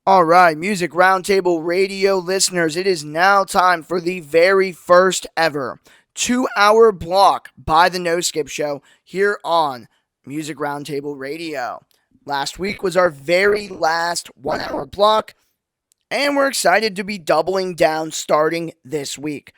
All right, Music Roundtable Radio listeners, it is now time for the very first ever 2 hour block by the No Skip Show here on Music Roundtable Radio. Last week was our very last 1 hour block, and we're excited to be doubling down starting this week.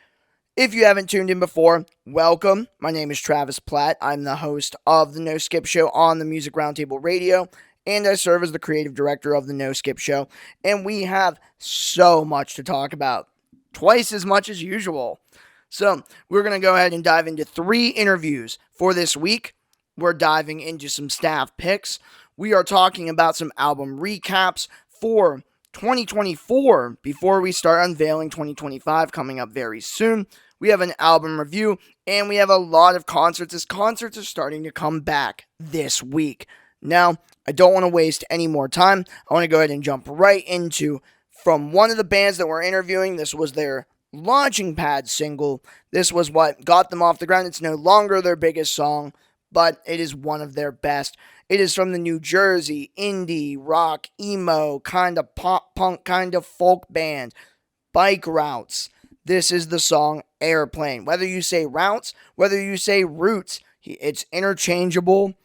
If you haven't tuned in before, welcome. My name is Travis Platt. I'm the host of the No Skip Show on the Music Roundtable Radio, and I serve as the creative director of the No Skip Show. And we have so much to talk about, twice as much as usual. So we're going to go ahead and dive into 3 interviews for this week. We're diving into some staff picks. We are talking about some album recaps for 2024 before we start unveiling 2025 coming up very soon. We have an album review, and we have a lot of concerts as concerts are starting to come back this week. Now, I don't want to waste any more time. I want to go ahead and jump right into from one of the bands that we're interviewing. This was their launching pad single. This was what got them off the ground. It's no longer their biggest song, but it is one of their best. It is from the New Jersey indie rock emo kind of pop punk kind of folk band Bike Routes. This is the song Airplane. Whether you say routes, whether you say roots, it's interchangeable.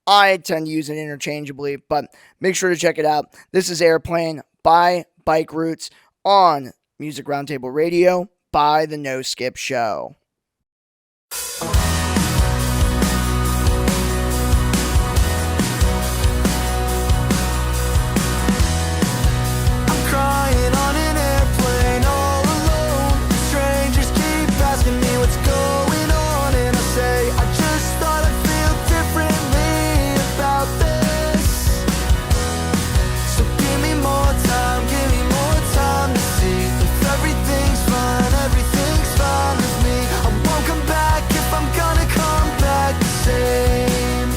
I tend to use it interchangeably, but make sure to check it out. This is Airplane by Bike Routes on Music Roundtable Radio by the No Skip Show. Crying on an airplane all alone. Strangers keep asking me what's going on, and I say I just thought I'd feel differently about this. So give me more time to see if everything's fine with me. I won't come back if I'm gonna come back the same.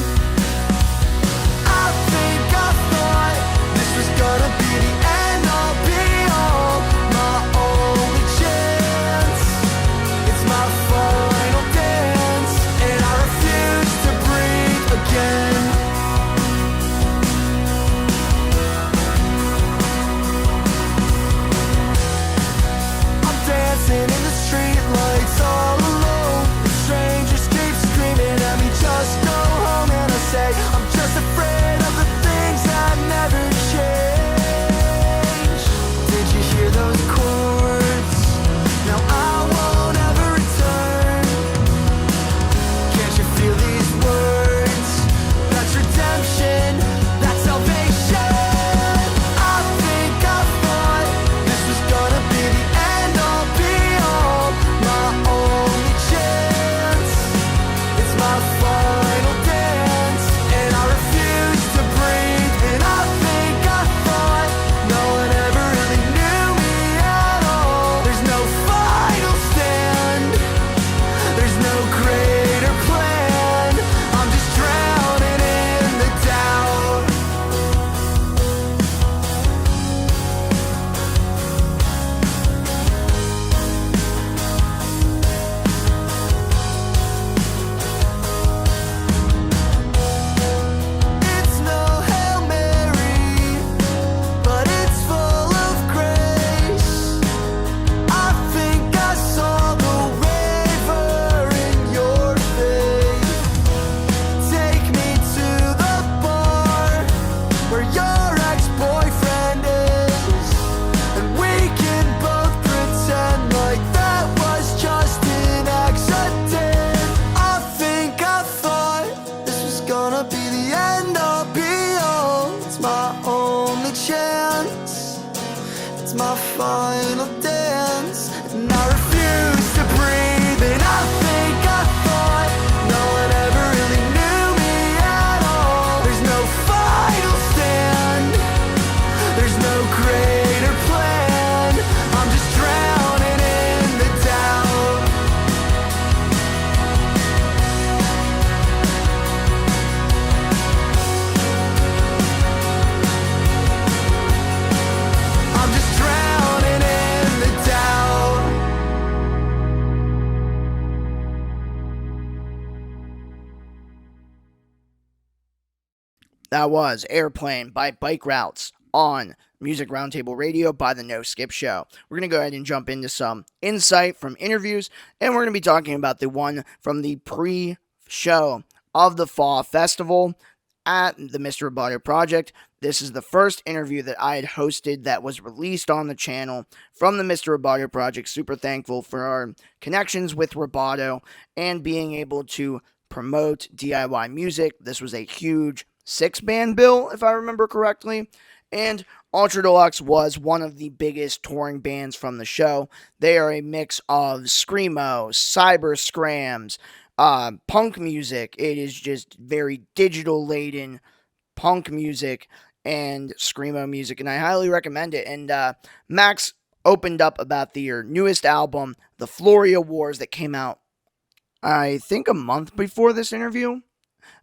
I think I thought this was gonna be the end all be all, my only chance. It's my final dance, and I refuse to breathe again. I'm dancing in the streetlights all alone. The strangers keep screaming at me, just go home, and I say I'm just afraid of the things that never change. Did you hear those chords? Now I won't ever return. Can't you feel these words? That's redemption, that's salvation. I think I thought this was gonna be the end all be all, my only chance. It's my final dance, and I refuse to breathe. And I think I thought no one ever really knew me at all. There's no final stand, there's no greater plan. I'm just drowning in the doubt. It's no Hail Mary, but it's full of grace. I think I saw the waver in your face. Take me to the bar where your ex-boyfriend is, and we can both pretend like that was just an accident. I think I thought this was gonna be the end all be all. It's my only chance, it's my final dance, and I refuse to breathe. And I think I thought no one ever really knew me at all. There's no final stand, there's no greater plan. I'm just drowning in the doubt. I'm just drowning in the doubt. That was Airplane by Bike Routes on Music Roundtable Radio by the No Skip Show. We're going to go ahead and jump into some insight from interviews, and we're going to be talking about the one from the pre-show of the Fall Festival at the Mr. Roboto Project. This is the first interview that I had hosted that was released on the channel from the Mr. Roboto Project. Super thankful for our connections with Roboto and being able to promote DIY music. This was a huge 6-band bill, if I remember correctly. And Ultra Deluxe was one of the biggest touring bands from the show. They are a mix of screamo, cyber scrams, punk music. It is just very digital laden punk music and screamo music, and I highly recommend it. And Max opened up about their newest album, The Floria Wars, that came out, I think, a month before this interview.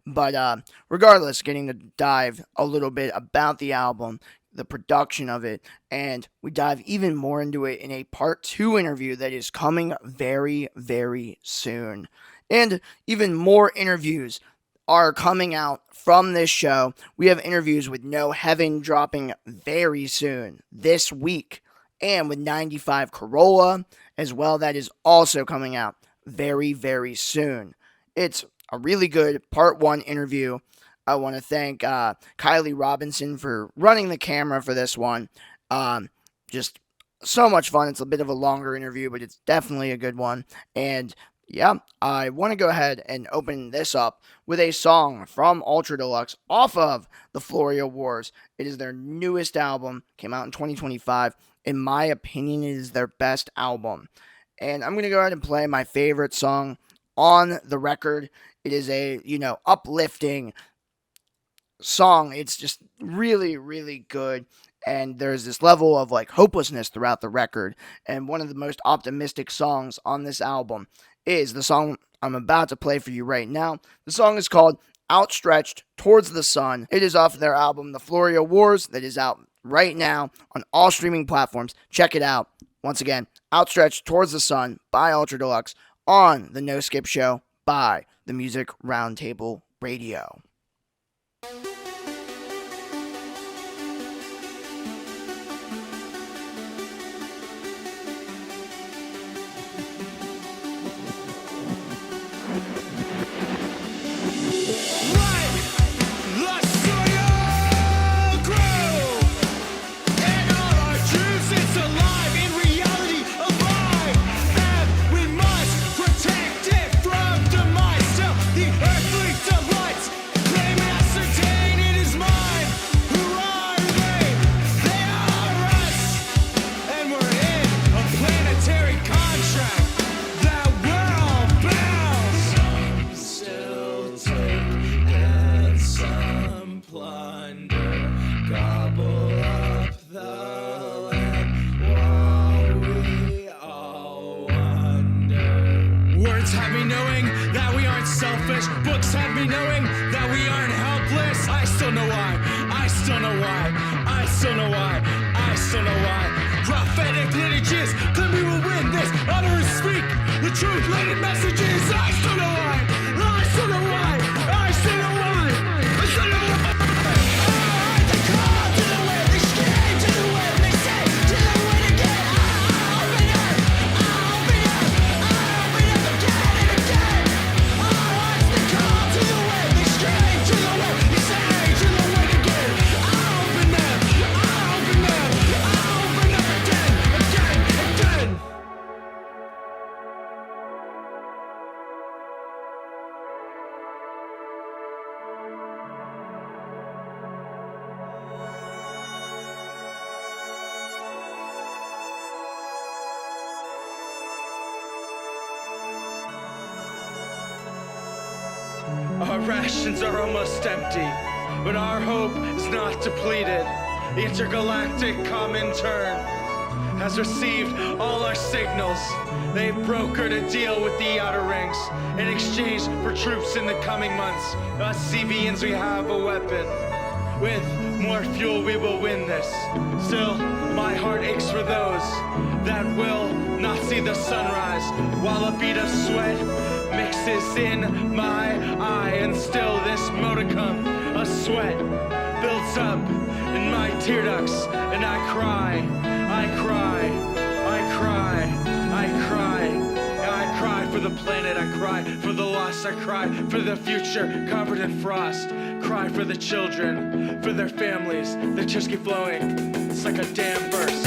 But regardless, getting to dive a little bit about the album, the production of it, and we dive even more into it in a part 2 interview that is coming very, very soon. And even more interviews are coming out from this show. We have interviews with No Heaven dropping very soon this week, and with 95 Corolla as well. That is also coming out very, very soon. It's a really good part 1 interview. I want to thank Kylie Robinson for running the camera for this one. Just so much fun. It's a bit of a longer interview, but it's definitely a good one. And yeah, I want to go ahead and open this up with a song from Ultra Deluxe off of The Floria Wars. It is their newest album, came out in 2025. In my opinion, it is their best album. And I'm going to go ahead and play my favorite song on the record. It is a, uplifting song. It's just really, really good. And there's this level of hopelessness throughout the record. And one of the most optimistic songs on this album is the song I'm about to play for you right now. The song is called Outstretched Towards the Sun. It is off their album, The Floria Wars, that is out right now on all streaming platforms. Check it out. Once again, Outstretched Towards the Sun by Ultra Deluxe on the No Skip Show by the Music Roundtable Radio. Books have me knowing that we aren't helpless. I still know why. I still know why. I still know why. I still know why. Prophetic lineages claim we will win this. Others speak the truth-laden messages. I still know why. I still know why. I still know why. I still know why. The call to the way, they scream to the way, they say to the way to get out. Open up. Open up. Open up again and again. To the way, they scream to the way, they say to the way to get open up, open up, open up again. Our rations are almost empty, but our hope is not depleted. The intergalactic Comintern has received all our signals. They've brokered a deal with the Outer Rings in exchange for troops in the coming months. Us CVians, we have a weapon. With more fuel, we will win this. Still, my heart aches for those that will not see the sunrise, while a bead of sweat mixes in my eye, and still this modicum of sweat builds up and my tear ducts, and I cry, I cry, I cry, I cry, and I cry for the planet, I cry for the lost, I cry for the future covered in frost, cry for the children, for their families, the tears keep flowing, it's like a damn verse.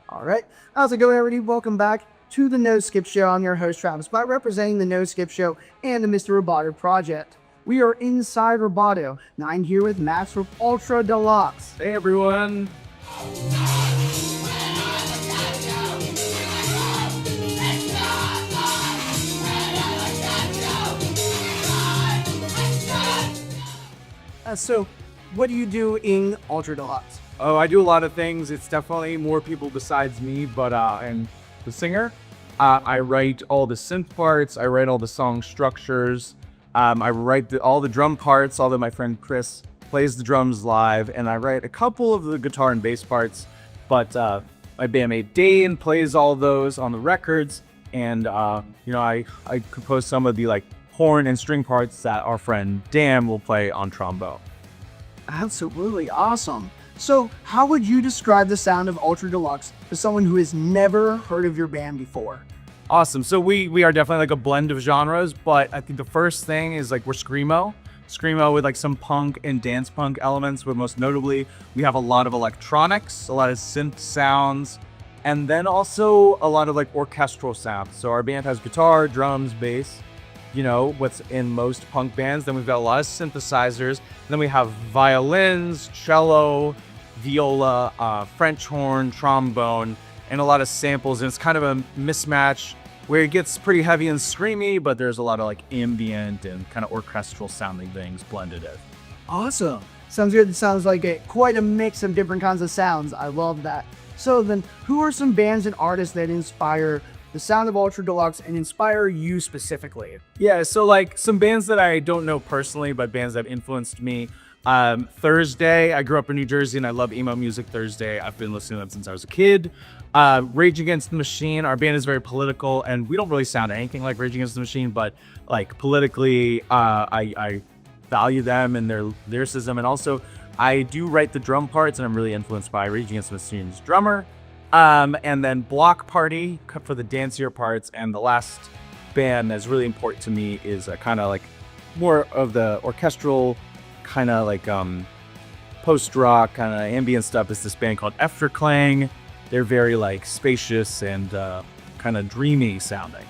All right, how's it going, everybody? Welcome back to the No Skip Show. I'm your host, Travis Platt, representing the No Skip Show and the Mr. Roboto Project. We are inside Roboto, and I'm here with Max from Ultra Deluxe. Hey everyone! So, what do you do in Ultra Deluxe? Oh, I do a lot of things. It's definitely more people besides me, but and the singer. I write all the synth parts. I write all the song structures. I write all the drum parts, although my friend Chris plays the drums live, and I write a couple of the guitar and bass parts. But my bandmate Dane plays all those on the records, and I compose some of the like horn and string parts that our friend Dan will play on trombone. Absolutely awesome. So, how would you describe the sound of Ultra Deluxe to someone who has never heard of your band before? Awesome. So we are definitely like a blend of genres, but I think the first thing is like we're screamo with like some punk and dance punk elements, but most notably we have a lot of electronics, a lot of synth sounds, and then also a lot of like orchestral sounds. So our band has guitar, drums, bass, what's in most punk bands. Then we've got a lot of synthesizers. And then we have violins, cello, viola, French horn, trombone, and a lot of samples. And it's kind of a mismatch where it gets pretty heavy and screamy, but there's a lot of like ambient and kind of orchestral sounding things blended in. Awesome. Sounds good. It sounds like quite a mix of different kinds of sounds. I love that. So then, who are some bands and artists that inspire the sound of Ultra Deluxe and inspire you specifically? Yeah, so like some bands that I don't know personally, but bands that have influenced me. Thursday, I grew up in New Jersey and I love emo music. Thursday, I've been listening to them since I was a kid. Rage Against the Machine, our band is very political and we don't really sound anything like Rage Against the Machine, but like politically, I value them and their lyricism. And also I do write the drum parts and I'm really influenced by Rage Against the Machine's drummer. And then Block Party for the dancier parts. And the last band that's really important to me is kind of like more of the orchestral kind of like post-rock kind of ambient stuff. Is this band called Efterklang. They're very like spacious and kind of dreamy sounding.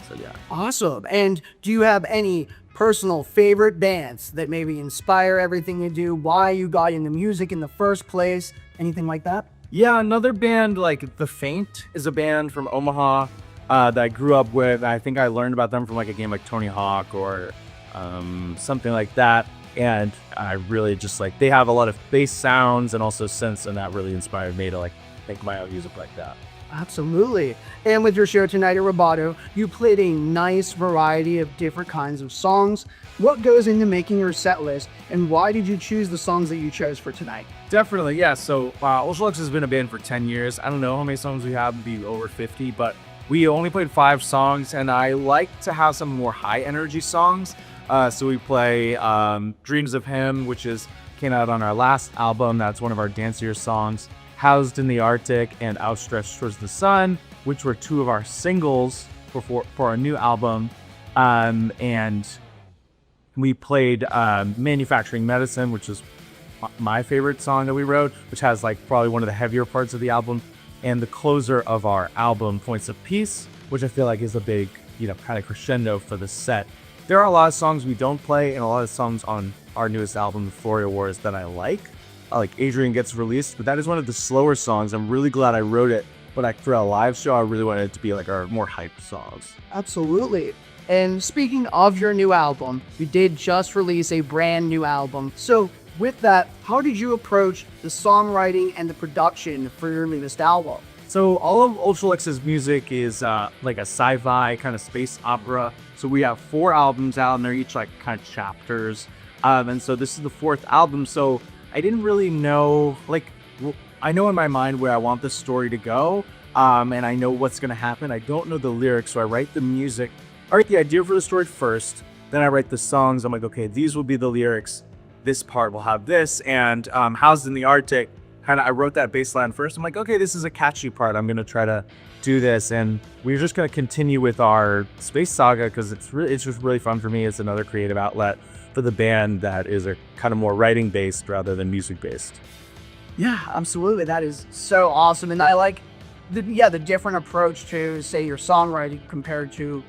So yeah. Awesome. And do you have any personal favorite bands that maybe inspire everything you do, why you got into music in the first place, anything like that? Yeah, another band like The Faint is a band from Omaha that I grew up with. I think I learned about them from like a game like Tony Hawk or something like that. And I really just like, they have a lot of bass sounds and also synths, and that really inspired me to like make my own music like that. Absolutely. And with your show tonight at Roboto, you played a nice variety of different kinds of songs. What goes into making your set list, and why did you choose the songs that you chose for tonight? Definitely, yeah. So Ultra Deluxe has been a band for 10 years. I don't know how many songs we have, maybe over 50, but we only played 5 songs, and I like to have some more high energy songs. So we play Dreams of Him, which came out on our last album. That's one of our dancier songs. Housed in the Arctic and Outstretched Towards the Sun, which were 2 of our singles for our new album. And we played Manufacturing Medicine, which is my favorite song that we wrote, which has like probably one of the heavier parts of the album, and the closer of our album, Points of Peace, which I feel like is a big, kind of crescendo for the set. There are a lot of songs we don't play and a lot of songs on our newest album, Euphoria Wars, that I like. Like Adrian Gets Released, but that is one of the slower songs. I'm really glad I wrote it, but for a live show, I really wanted it to be like our more hyped songs. Absolutely. And speaking of your new album, you did just release a brand new album. So with that, how did you approach the songwriting and the production for your newest album? So all of Ultra Deluxe's music is like a sci-fi kind of space opera. So we have 4 albums out and they're each like kind of chapters. And so this is the 4th album. So I didn't really know, I know in my mind where I want the story to go. And I know what's going to happen. I don't know the lyrics. So I write the music. I write the idea for the story first. Then I write the songs. I'm like, okay, these will be the lyrics. This part will have this. And Housed in the Arctic, I wrote that bass line first. I'm like, okay, this is a catchy part. I'm going to try to do this. And we're just going to continue with our space saga because it's just really fun for me. It's another creative outlet for the band that is a kind of more writing based rather than music based. Yeah, absolutely. That is so awesome. And I like the different approach to, say, your songwriting compared to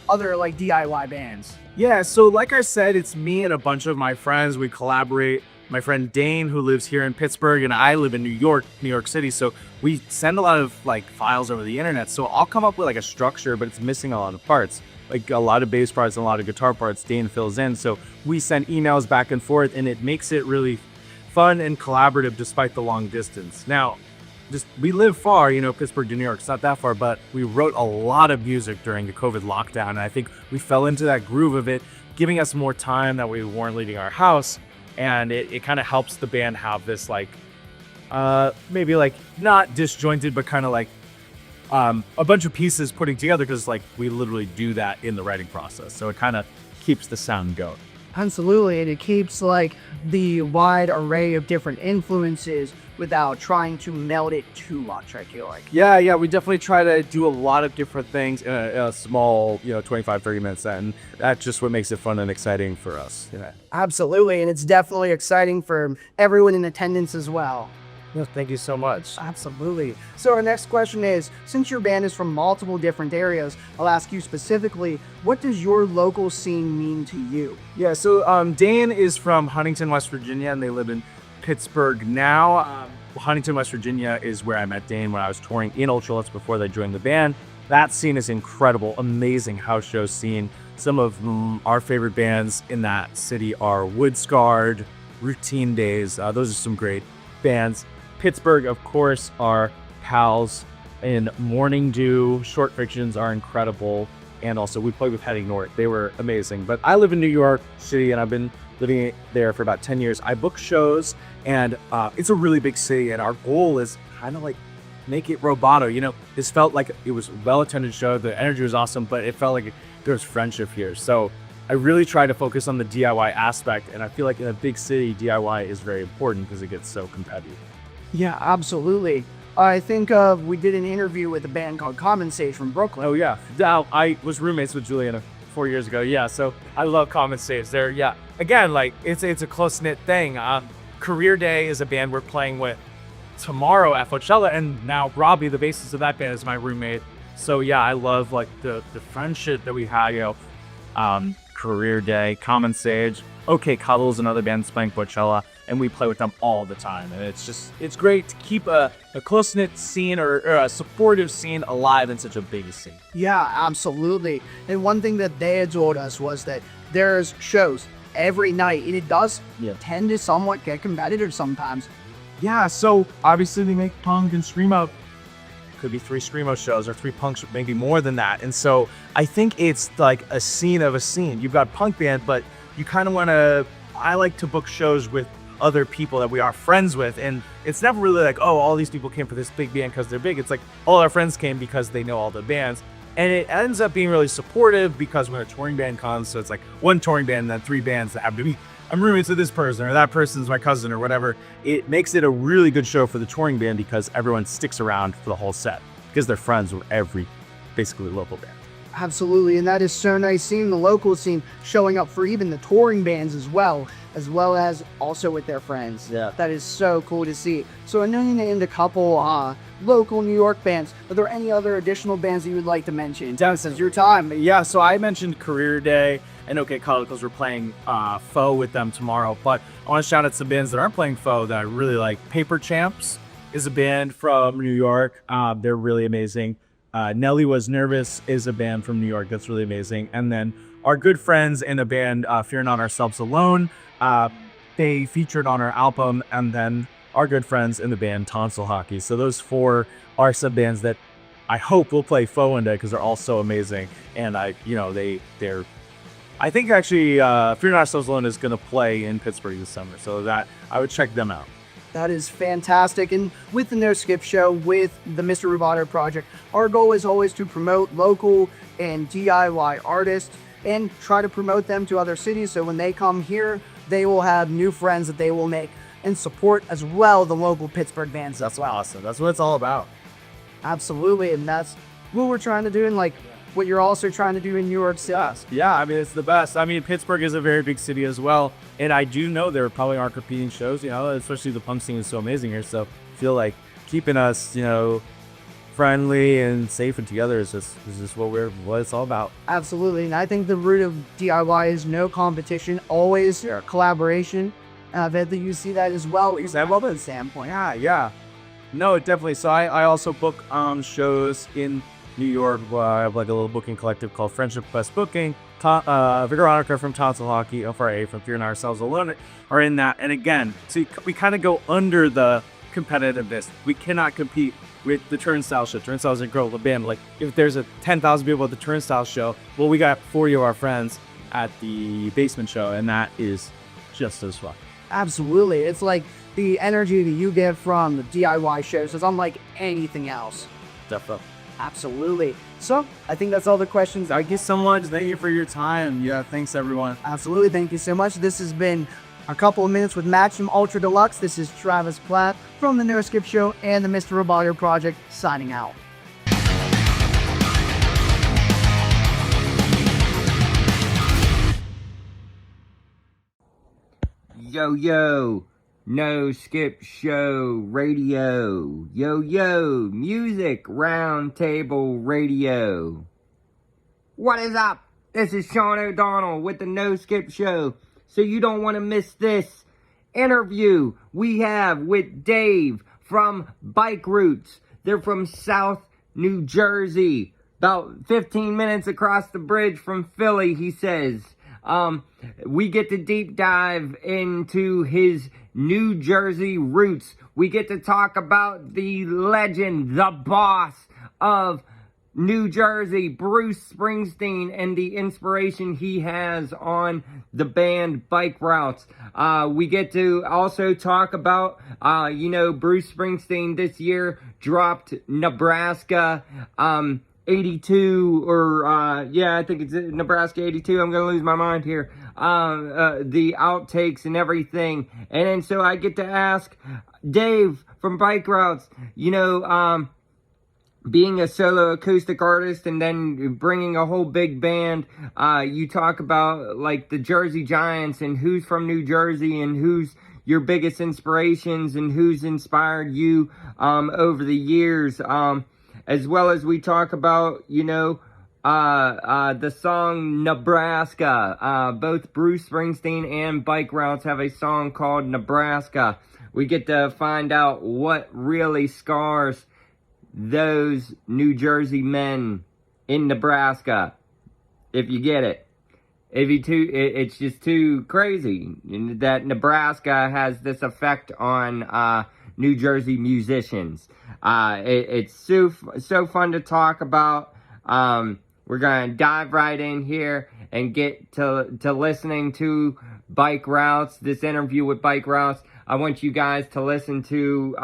other like DIY bands. Yeah, so like I said, it's me and a bunch of my friends. We collaborate. My friend Dane, who lives here in Pittsburgh, and I live in New York City. So we send a lot of like files over the internet. So I'll come up with like a structure, but it's missing a lot of parts, like a lot of bass parts and a lot of guitar parts. Dane fills in. So we send emails back and forth, and it makes it really fun and collaborative despite the long distance. Now, we live far, Pittsburgh to New York. It's not that far, but we wrote a lot of music during the COVID lockdown. And I think we fell into that groove of it, giving us more time that we weren't leaving our house. And it kind of helps the band have this maybe like not disjointed, but kind of like a bunch of pieces putting together because like we literally do that in the writing process. So it kind of keeps the sound going. Absolutely. And it keeps like the wide array of different influences without trying to meld it too much, I feel like. Yeah, we definitely try to do a lot of different things in a small, 25, 30 minute set. And that's just what makes it fun and exciting for us. Yeah. Absolutely. And it's definitely exciting for everyone in attendance as well. No, thank you so much. Absolutely. So our next question is, since your band is from multiple different areas, I'll ask you specifically, what does your local scene mean to you? Yeah, so Dane is from Huntington, West Virginia, and they live in Pittsburgh now. Huntington, West Virginia is where I met Dane when I was touring in Ultra Deluxe before they joined the band. That scene is incredible, amazing house show scene. Some of our favorite bands in that city are Woodscarred, Routine Days. Those are some great bands. Pittsburgh, of course, are Pals and Morning Dew. Short Fictions are incredible. And also, we played with Heading North. They were amazing. But I live in New York City, and I've been living there for about 10 years. I book shows, and it's a really big city, and our goal is kind of like make it roboto. This felt like it was a well-attended show. The energy was awesome, but it felt like there was friendship here. So I really try to focus on the DIY aspect, and I feel like in a big city, DIY is very important because it gets so competitive. Yeah, absolutely. I think we did an interview with a band called Common Sage from Brooklyn. Oh, yeah. I was roommates with Juliana 4 years ago. Yeah, so I love Common Sage. They're, again, like, it's a close-knit thing. Career Day is a band we're playing with tomorrow at Coachella, and now Robbie, the bassist of that band, is my roommate. So, yeah, I love, like, the friendship that we had, Career Day, Common Sage. OK Cuddle's another band that's playing Coachella, and we play with them all the time. And it's great to keep a close-knit scene or a supportive scene alive in such a big scene. Yeah, absolutely. And one thing that they had told us was that there's shows every night, and it does tend to somewhat get competitive sometimes. Yeah, so obviously they make punk and screamo. Could be 3 screamo shows or 3 punks, maybe more than that. And so I think it's like a scene of a scene. You've got punk band, but you kind of want to, I like to book shows with other people that we are friends with. And it's never really like, oh, all these people came for this big band because they're big. It's like all our friends came because they know all the bands. And it ends up being really supportive because when a touring band comes, so it's like one touring band and then 3 bands that have to be, I'm roommates with this person or that person's my cousin or whatever. It makes it a really good show for the touring band because everyone sticks around for the whole set because they're friends with every basically local band. Absolutely, and that is so nice seeing the local scene showing up for even the touring bands as well as also with their friends. Yeah. That is so cool to see. So I know you named a couple local New York bands. Are there any other additional bands that you would like to mention? Dennis, it's your time. Yeah, so I mentioned Career Day and OK Color because we're playing Foe with them tomorrow. But I want to shout out some bands that aren't playing Foe that I really like. Paper Champs is a band from New York. They're really amazing. Nelly Was Nervous is a band from New York that's really amazing. And then our good friends in a band, Fear Not Ourselves Alone, they featured on our album. And then our good friends in the band Tonsil Hockey. So those four are some bands that I hope will play Foe one day because they're all so amazing. And I think actually Fear Not Ourselves Alone is going to play in Pittsburgh this summer. So that I would check them out. That is fantastic. And with the No Skip Show, with the Mr. Roboto project, our goal is always to promote local and DIY artists and try to promote them to other cities. So when they come here, they will have new friends that they will make and support as well the local Pittsburgh bands. That's awesome. That's what it's all about. Absolutely. And that's what we're trying to do, and like what you're also trying to do in New York City. Yeah, I mean, it's the best. I mean, Pittsburgh is a very big city as well. And I do know there probably aren't competing shows, especially the punk scene is so amazing here. So I feel like keeping us, friendly and safe and together is just what it's all about. Absolutely. And I think the root of DIY is no competition, always collaboration. And I bet that you see that as well. I love that standpoint. Yeah. No, definitely. So I also book shows in New York. I have like a little booking collective called Friendship Quest Booking. Veronica from Tonsil Hockey, FRA from Fear Not Ourselves Alone are in that. And again, see, we kind of go under the competitiveness. We cannot compete with the Turnstile show. Turnstile's a girl, the band. Like, if there's a 10,000 people at the Turnstile show, well, we got 40 of our friends at the Basement show, and that is just as fun. Absolutely. It's like the energy that you get from the DIY shows is unlike anything else. Definitely. Absolutely. So, I think that's all the questions. Thank you so much. Thank you for your time. Yeah, thanks, everyone. Absolutely. Thank you so much. This has been a couple of minutes with Max from Ultra Deluxe. This is Travis Platt from the No Skip Show and the Mr. Roboto Project signing out. Yo, No Skip Show Radio. Yo, Music Roundtable Radio. What is up? This is Sean O'Donnell with the No Skip Show. So you don't want to miss this interview we have with Dave from Bike Routes. They're from South New Jersey, about 15 minutes across the bridge from Philly, he says. We get to deep dive into his New Jersey roots. We get to talk about the legend, the boss of New Jersey, Bruce Springsteen, and the inspiration he has on the band Bike Routes. We get to also talk about, Bruce Springsteen this year dropped Nebraska 82, I think it's Nebraska 82. I'm going to lose my mind here. The outtakes and everything. And then so I get to ask Dave from Bike Routes, being a solo acoustic artist and then bringing a whole big band, you talk about like the Jersey Giants and who's from New Jersey and who's your biggest inspirations and who's inspired you over the years. As well as we talk about, the song Nebraska. Both Bruce Springsteen and Bike Routes have a song called Nebraska. We get to find out what really scars those New Jersey men in Nebraska, if you get it. It's just too crazy that Nebraska has this effect on New Jersey musicians. It's so fun to talk about. We're gonna dive right in here and get to listening to Bike Routes, this interview with Bike Routes. I want you guys to listen to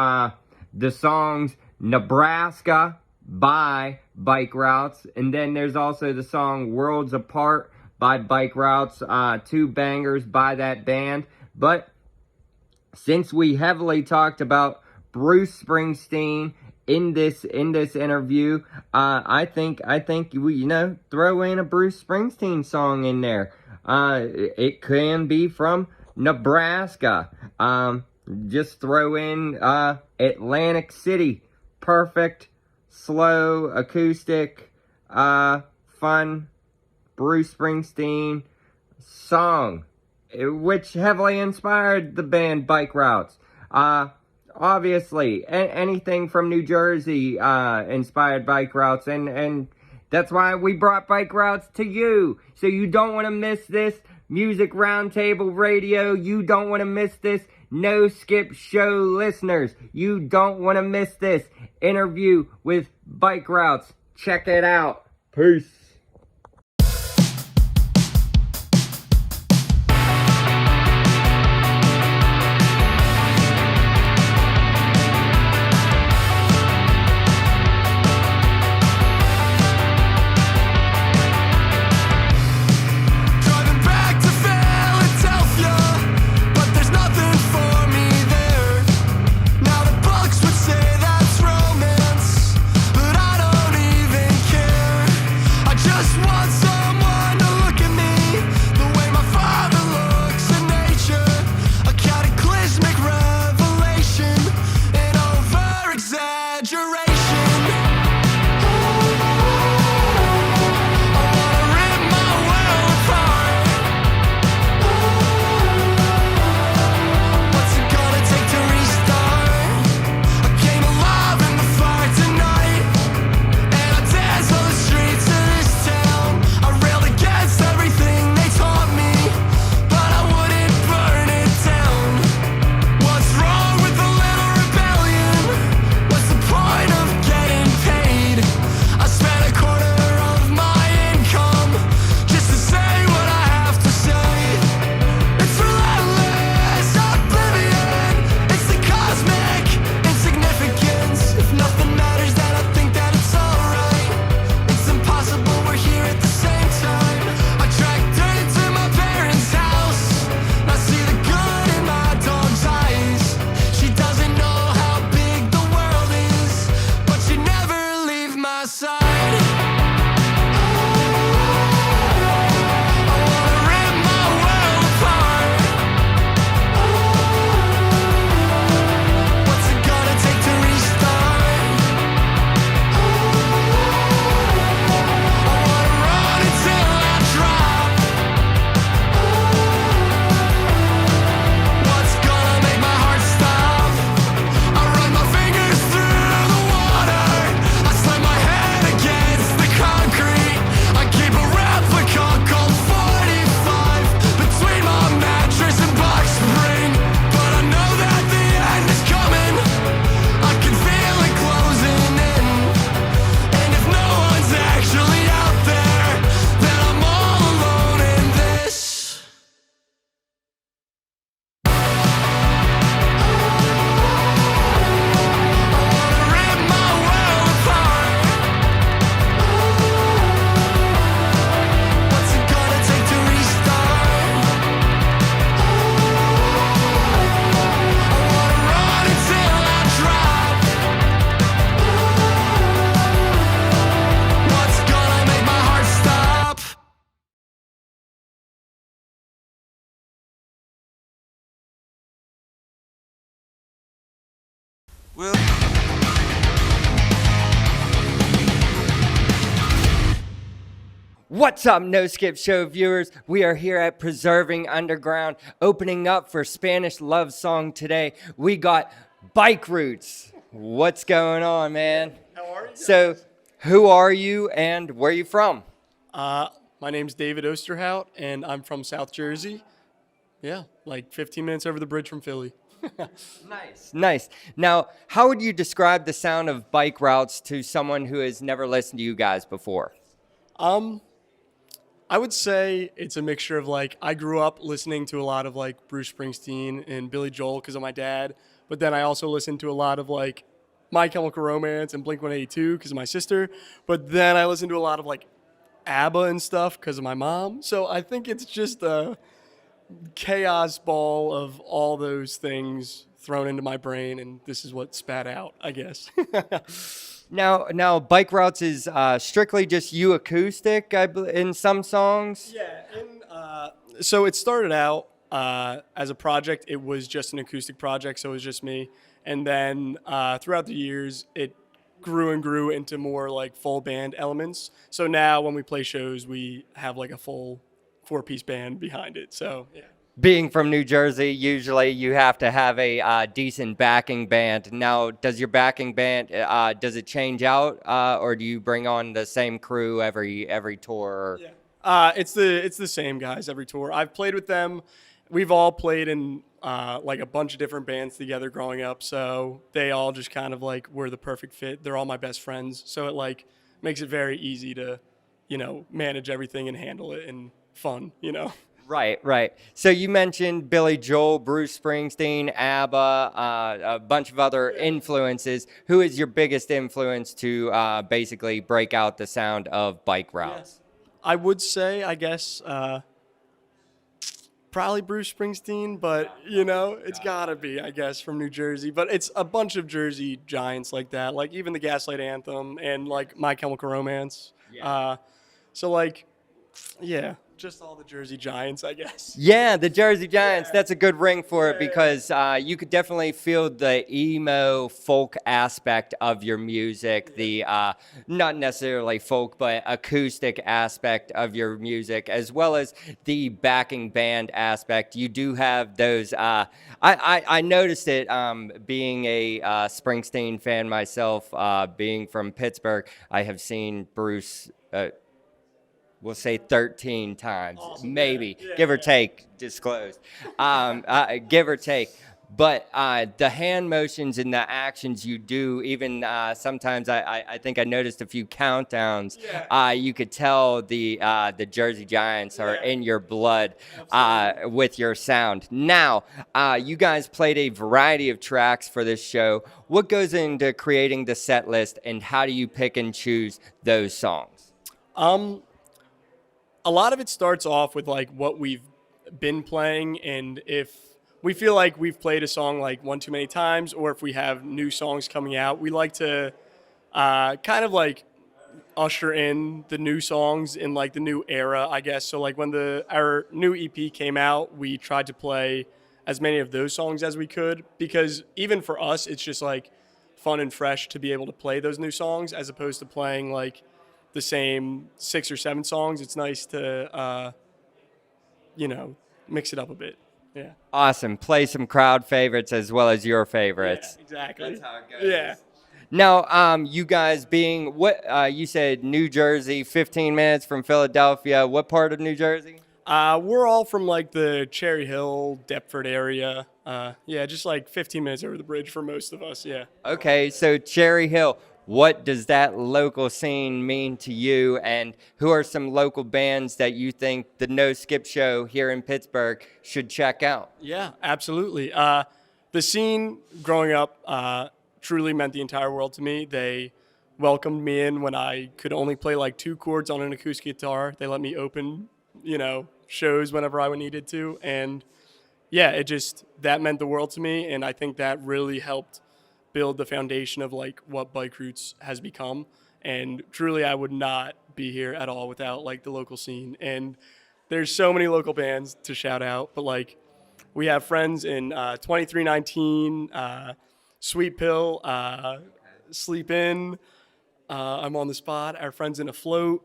the songs Nebraska by Bike Routes, and then there's also the song Worlds Apart by Bike Routes, two bangers by that band. But since we heavily talked about Bruce Springsteen in this interview, I think we throw in a Bruce Springsteen song in there. It can be from Nebraska. Just throw in Atlantic City. Perfect, slow, acoustic, fun Bruce Springsteen song, which heavily inspired the band Bike Routes. Obviously, anything from New Jersey inspired Bike Routes, and that's why we brought Bike Routes to you. So you don't want to miss this Music Roundtable Radio. You don't want to miss this No Skip Show listeners. You don't want to miss this interview with Bike Routes. Check it out. Peace. Driving back to Philadelphia, but there's nothing for me there. Now the books would say that's romance, but I don't even care. I just want someone to look at me the way my father looks at nature. A cataclysmic revelation, an over-exaggeration. I wanna rip my world apart. What's it gonna take to restart? I came alive in the fire tonight, and I dance on the streets of this town. I railed against everything they taught me, but I wouldn't burn it down. What's wrong with a little rebellion? What's the point of getting paid? I spent a quarter of my income just to say what I have to say. It's relentless oblivion. It's the cosmic insignificance. If nothing matters, then I think that it's alright. It's impossible, we're here at the same time. I tracked dirt into my parents' house. I see the good in my dog's eyes. She doesn't know how big the world is, but she never leave my side. I wanna rip my world apart. What's it gonna take to restart? I wanna run until I drop. What's gonna make my heart stop? I run my fingers through the water. I slam my head against the concrete. I keep a replica called 45 between my mattress and box spring. But I know that the end is coming. I can feel it closing in. And if no one's actually out there, then I'm all alone in this. Rip my world apart. What's it gonna take to restart? I wanna run until I drop. What's gonna make my heart stop? What's up, No Skip Show viewers? We are here at Preserving Underground, opening up for Spanish Love Song today. We got Bike Routes. What's going on, man? How are you? So, who are you and where are you from? My name's David Osterhout, and I'm from South Jersey. Yeah, like 15 minutes over the bridge from Philly. Nice. Now, how would you describe the sound of Bike Routes to someone who has never listened to you guys before? I would say it's a mixture of like, I grew up listening to a lot of like Bruce Springsteen and Billy Joel because of my dad, but then I also listened to a lot of like My Chemical Romance and Blink-182 because of my sister, but then I listened to a lot of like ABBA and stuff because of my mom. So I think it's just chaos ball of all those things thrown into my brain, and this is what spat out, I guess. Now, Bike Routes is strictly just you acoustic in some songs. Yeah, so it started out as a project. It was just an acoustic project, so it was just me. And then throughout the years, it grew and grew into more like full band elements. So now when we play shows, we have like a full 4-piece band behind it. So yeah. Being from New Jersey, usually you have to have a decent backing band. Now, does your backing band does it change out, or do you bring on the same crew every tour? Yeah. It's the same guys every tour. I've played with them. We've all played in like a bunch of different bands together growing up, so they all just kind of like were the perfect fit. They're all my best friends, so it like makes it very easy to, manage everything and handle it and fun, Right. So you mentioned Billy Joel, Bruce Springsteen, ABBA, a bunch of other influences. Who is your biggest influence to basically break out the sound of Bike Routes? I would say, I guess, probably Bruce Springsteen, but it's gotta be, I guess, from New Jersey. But it's a bunch of Jersey giants like that, like even the Gaslight Anthem and like My Chemical Romance. Yeah. So like, yeah, just all the Jersey Giants, I guess. Yeah, the Jersey Giants. That's a good ring for it because you could definitely feel the emo folk aspect of your music, the not necessarily folk, but acoustic aspect of your music, as well as the backing band aspect. You do have those. I noticed it being a Springsteen fan myself, being from Pittsburgh. I have seen Bruce. We'll say 13 times, maybe, give or take, disclosed, give or take. But the hand motions and the actions you do, even sometimes I think I noticed a few countdowns. You could tell the Jersey Giants are in your blood with your sound. Now, you guys played a variety of tracks for this show. What goes into creating the set list, and how do you pick and choose those songs? A lot of it starts off with like what we've been playing, and if we feel like we've played a song like one too many times, or if we have new songs coming out, we like to kind of like usher in the new songs in like the new era, I guess. So like when our new EP came out, we tried to play as many of those songs as we could, because even for us, it's just like fun and fresh to be able to play those new songs as opposed to playing like the same 6 or 7 songs. It's nice to, mix it up a bit. Yeah. Awesome. Play some crowd favorites as well as your favorites. Yeah, exactly. That's how it goes. Yeah. Now, you guys being you said New Jersey, 15 minutes from Philadelphia. What part of New Jersey? We're all from like the Cherry Hill, Deptford area. Just like 15 minutes over the bridge for most of us. Yeah. Okay, so Cherry Hill. What does that local scene mean to you, and who are some local bands that you think the No Skip Show here in Pittsburgh should check out? Yeah, absolutely. The scene growing up truly meant the entire world to me. They welcomed me in when I could only play like 2 chords on an acoustic guitar. They let me open, shows whenever I needed to. And yeah, that meant the world to me. And I think that really helped build the foundation of like what Bike Routes has become. And truly, I would not be here at all without like the local scene. And there's so many local bands to shout out, but like we have friends in 2319, Sweet Pill, Sleep In, I'm on the Spot, our friends in Afloat.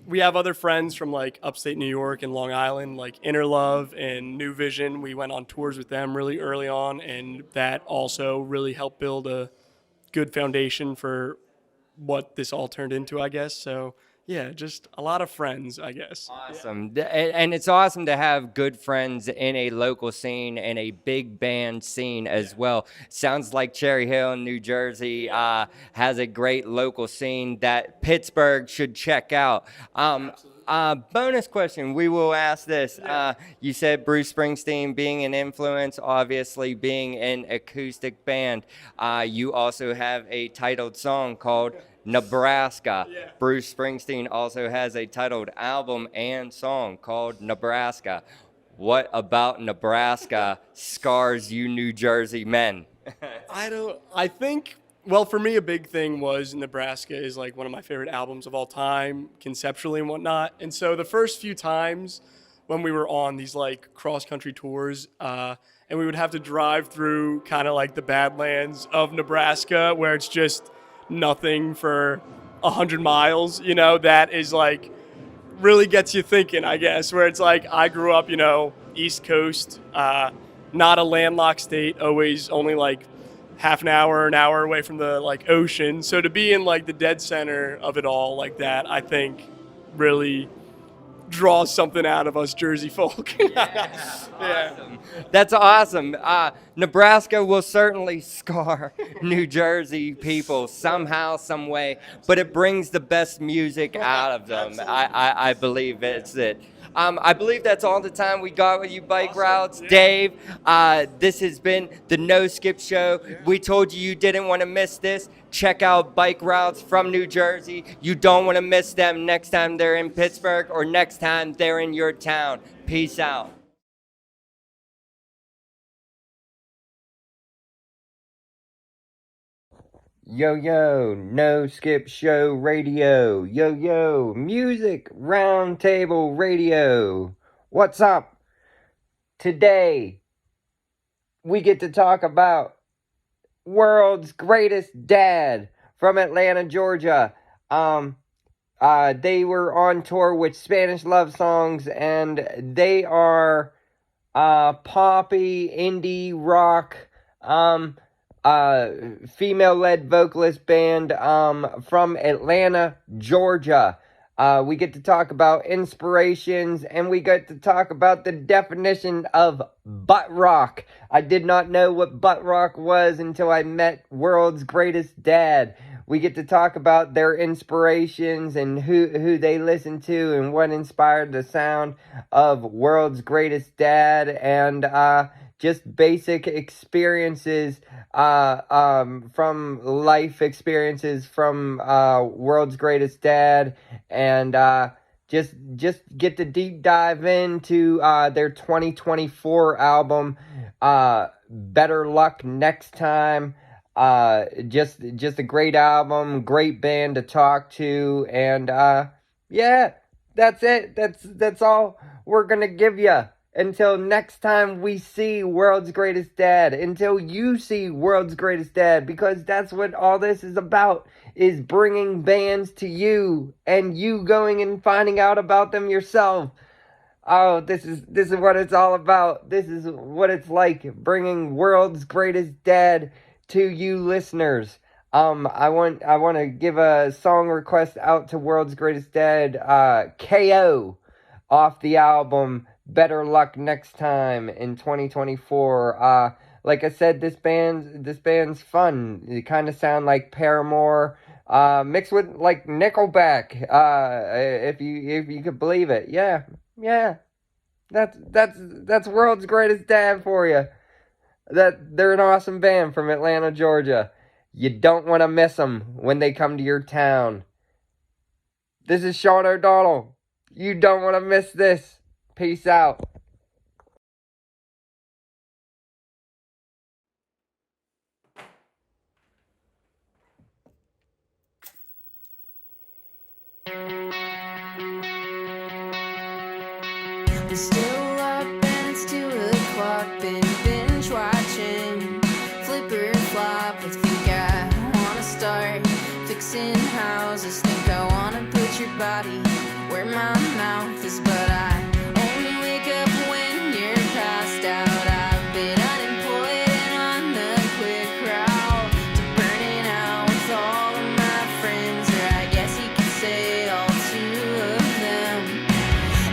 We have other friends from like upstate New York and Long Island, like Inner Love and New Vision. We went on tours with them really early on, and that also really helped build a good foundation for what this all turned into, I guess. So yeah, just a lot of friends, I guess. Awesome. And it's awesome to have good friends in a local scene and a big band scene as well. Sounds like Cherry Hill in New Jersey has a great local scene that Pittsburgh should check out. Bonus question. We will ask this. You said Bruce Springsteen being an influence, obviously being an acoustic band. You also have a titled song called Nebraska. Yeah. Bruce Springsteen also has a titled album and song called Nebraska. What about Nebraska scars you New Jersey men? I think, well, for me, a big thing was Nebraska is like one of my favorite albums of all time, conceptually and whatnot. And so the first few times when we were on these like cross-country tours, and we would have to drive through kind of like the Badlands of Nebraska where it's just nothing for 100 miles, you know, that is like really gets you thinking, I guess, where it's like I grew up, you know, East Coast, not a landlocked state, always only like half an hour away from the like ocean. So to be in like the dead center of it all like that, I think really draws something out of us Jersey folk. Awesome. That's awesome. Nebraska will certainly scar New Jersey people somehow, some way, but it brings the best music out of them. I believe it's it. I believe that's all the time we got with you, Bike Routes. Dave, this has been the No Skip Show. We told you didn't want to miss this. Check out Bike Routes from New Jersey. You don't want to miss them next time they're in Pittsburgh or next time they're in your town. Peace out. Yo, yo, No Skip Show Radio. Yo, yo, Music Roundtable Radio. What's up? Today, we get to talk about World's Greatest Dad from Atlanta, Georgia. They were on tour with Spanish Love Songs, and they are poppy, indie rock, female-led vocalist band from Atlanta, Georgia. We get to talk about inspirations, and we get to talk about the definition of butt rock. I did not know what butt rock was until I met World's Greatest Dad. We get to talk about their inspirations and who they listen to and what inspired the sound of World's Greatest Dad, and just basic experiences from life experiences from World's Greatest Dad, and just get to deep dive into their 2024 album, Better Luck Next Time. Just a great album, great band to talk to, and yeah, that's it. That's all we're gonna give you. Until next time we see World's Greatest Dad. Until you see World's Greatest Dad. Because that's what all this is about. Is bringing bands to you. And you going and finding out about them yourself. Oh, this is what it's all about. This is what it's like. Bringing World's Greatest Dad to you listeners. I want to give a song request out to World's Greatest Dad. KO. Off the album Better Luck Next Time in 2024. Like I said, this band's fun. It kind of sound like Paramore, mixed with like Nickelback, if you could believe it. Yeah. That's World's Greatest Dad for you. They're an awesome band from Atlanta, Georgia. You don't want to miss them when they come to your town. This is Sean O'Donnell. You don't want to miss this. Peace out. I'm still up and it's 2 o'clock. Been binge watching Flipper Flop. I think I wanna start fixing houses. Think I wanna put your body where my mouth is, but I only wake up when you're passed out. I've been unemployed and on the quick route to burning out with all of my friends, or I guess you could say all 2 of them.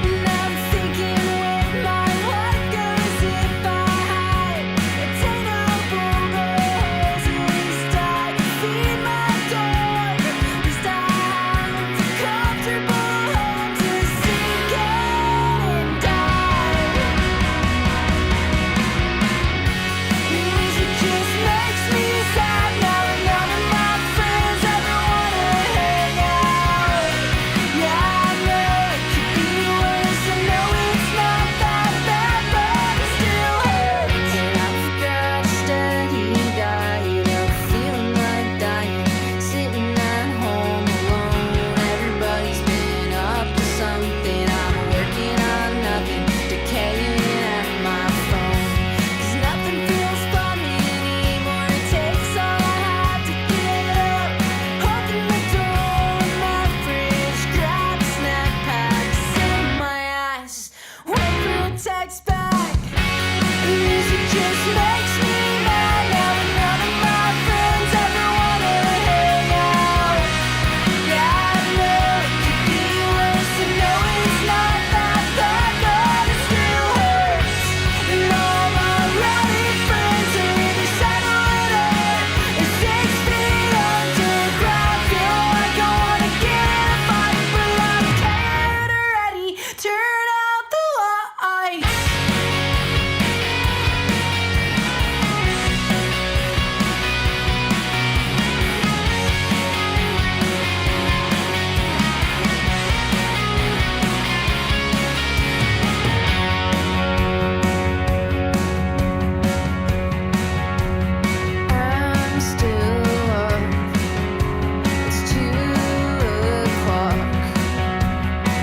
And I'm thinking where my life goes if I had attainable goals. At least I can feed my dog. At least I have a comfortable home to sit just makes me mad now that none of my friends ever wanna hang out. Yeah, I know it could be worse, and no, it's not that bad, but it still hurts. And all my rowdy friends are either settling or 6 feet underground. Feel like I wanna get in a fight, but I'm tired already. Turn out the lights. I'm still up. It's 2:00.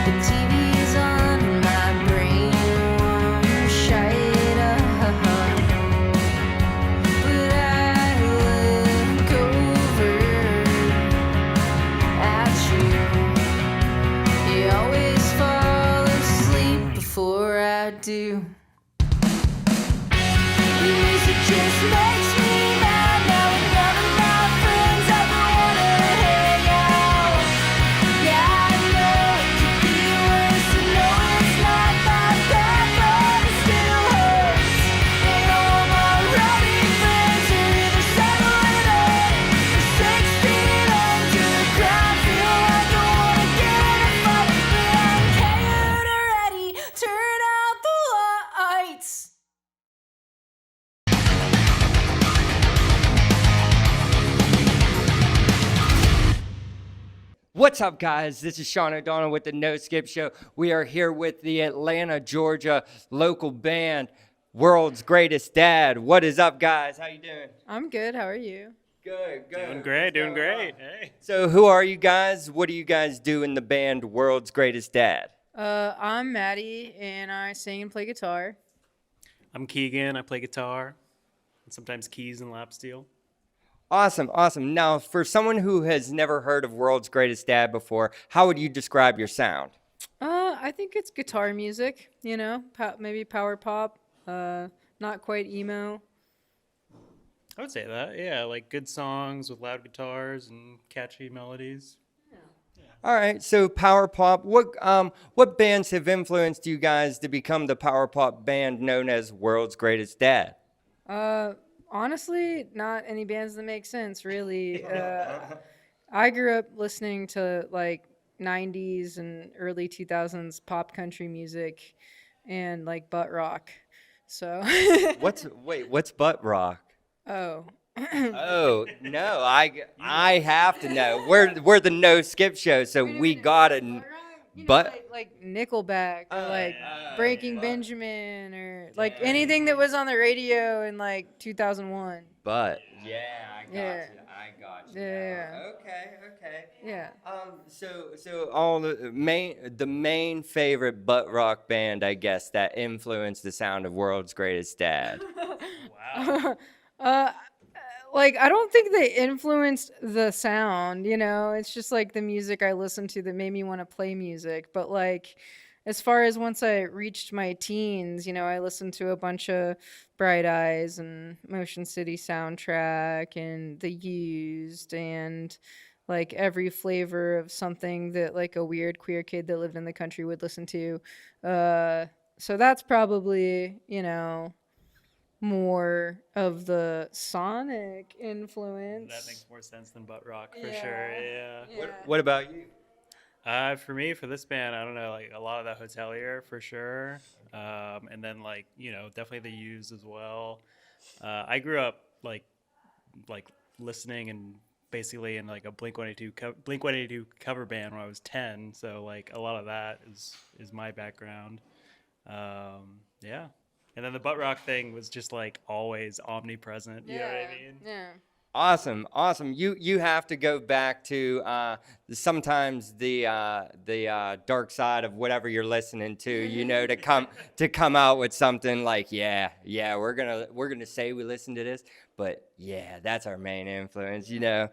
The TV's on and my brain won't shut up. But I look over at you. You always fall asleep before I do. Music just makes me mad now that none of my friends ever wanna hang out. Yeah, I know it could be worse, and no, it's not that bad, but it still hurts. And all my rowdy friends are either settling or 6 feet underground. Feel like I wanna get in a fight, but I'm tired already. Turn out the lights. What's up, guys? This is Sean O'Donnell with the No Skip Show. We are here with the Atlanta, Georgia local band, World's Greatest Dad. What is up, guys? How you doing? I'm good. How are you? Good, good. Doing great, doing great. Hey. So who are you guys? What do you guys do in the band World's Greatest Dad? I'm Maddie, and I sing and play guitar. I'm Keegan. I play guitar, and sometimes keys and lap steel. Awesome, awesome. Now, for someone who has never heard of World's Greatest Dad before, how would you describe your sound? I think it's guitar music, you know, maybe power pop, not quite emo. I would say that, yeah, like good songs with loud guitars and catchy melodies. All right, so power pop. What bands have influenced you guys to become the power pop band known as World's Greatest Dad? Honestly, not any bands that make sense, really. I grew up listening to like 90s and early 2000s pop country music and like butt rock. So What's butt rock? oh. Oh no, I have to know. We're the No Skip Show, so we got it. You know, But like Nickelback or like Breaking Benjamin or like anything that was on the radio in like 2001. but yeah, I got Yeah. you. I got you. Yeah. Okay. Yeah. So all the main favorite butt rock band, I guess, that influenced the sound of World's Greatest Dad. Like I don't think they influenced the sound, you know. It's just like the music I listened to that made me want to play music. But like as far as once I reached my teens, you know, I listened to a bunch of Bright Eyes and Motion City Soundtrack and The Used and like every flavor of something that like a weird queer kid that lived in the country would listen to. So that's probably, you know, more of the sonic influence. That makes more sense than butt rock for sure. Yeah. What about you? For me, for this band, I don't know, like a lot of the Hotelier for sure, and then like definitely the Used as well. I grew up like listening and basically in like a Blink-182 cover band when I was 10, so like a lot of that is my background. Yeah. And then the butt rock thing was just like always omnipresent. You know what I mean? Yeah. Awesome. You have to go back to sometimes the dark side of whatever you're listening to, you know, to come out with something like, yeah, we're gonna say we listen to this, but yeah, that's our main influence, you know.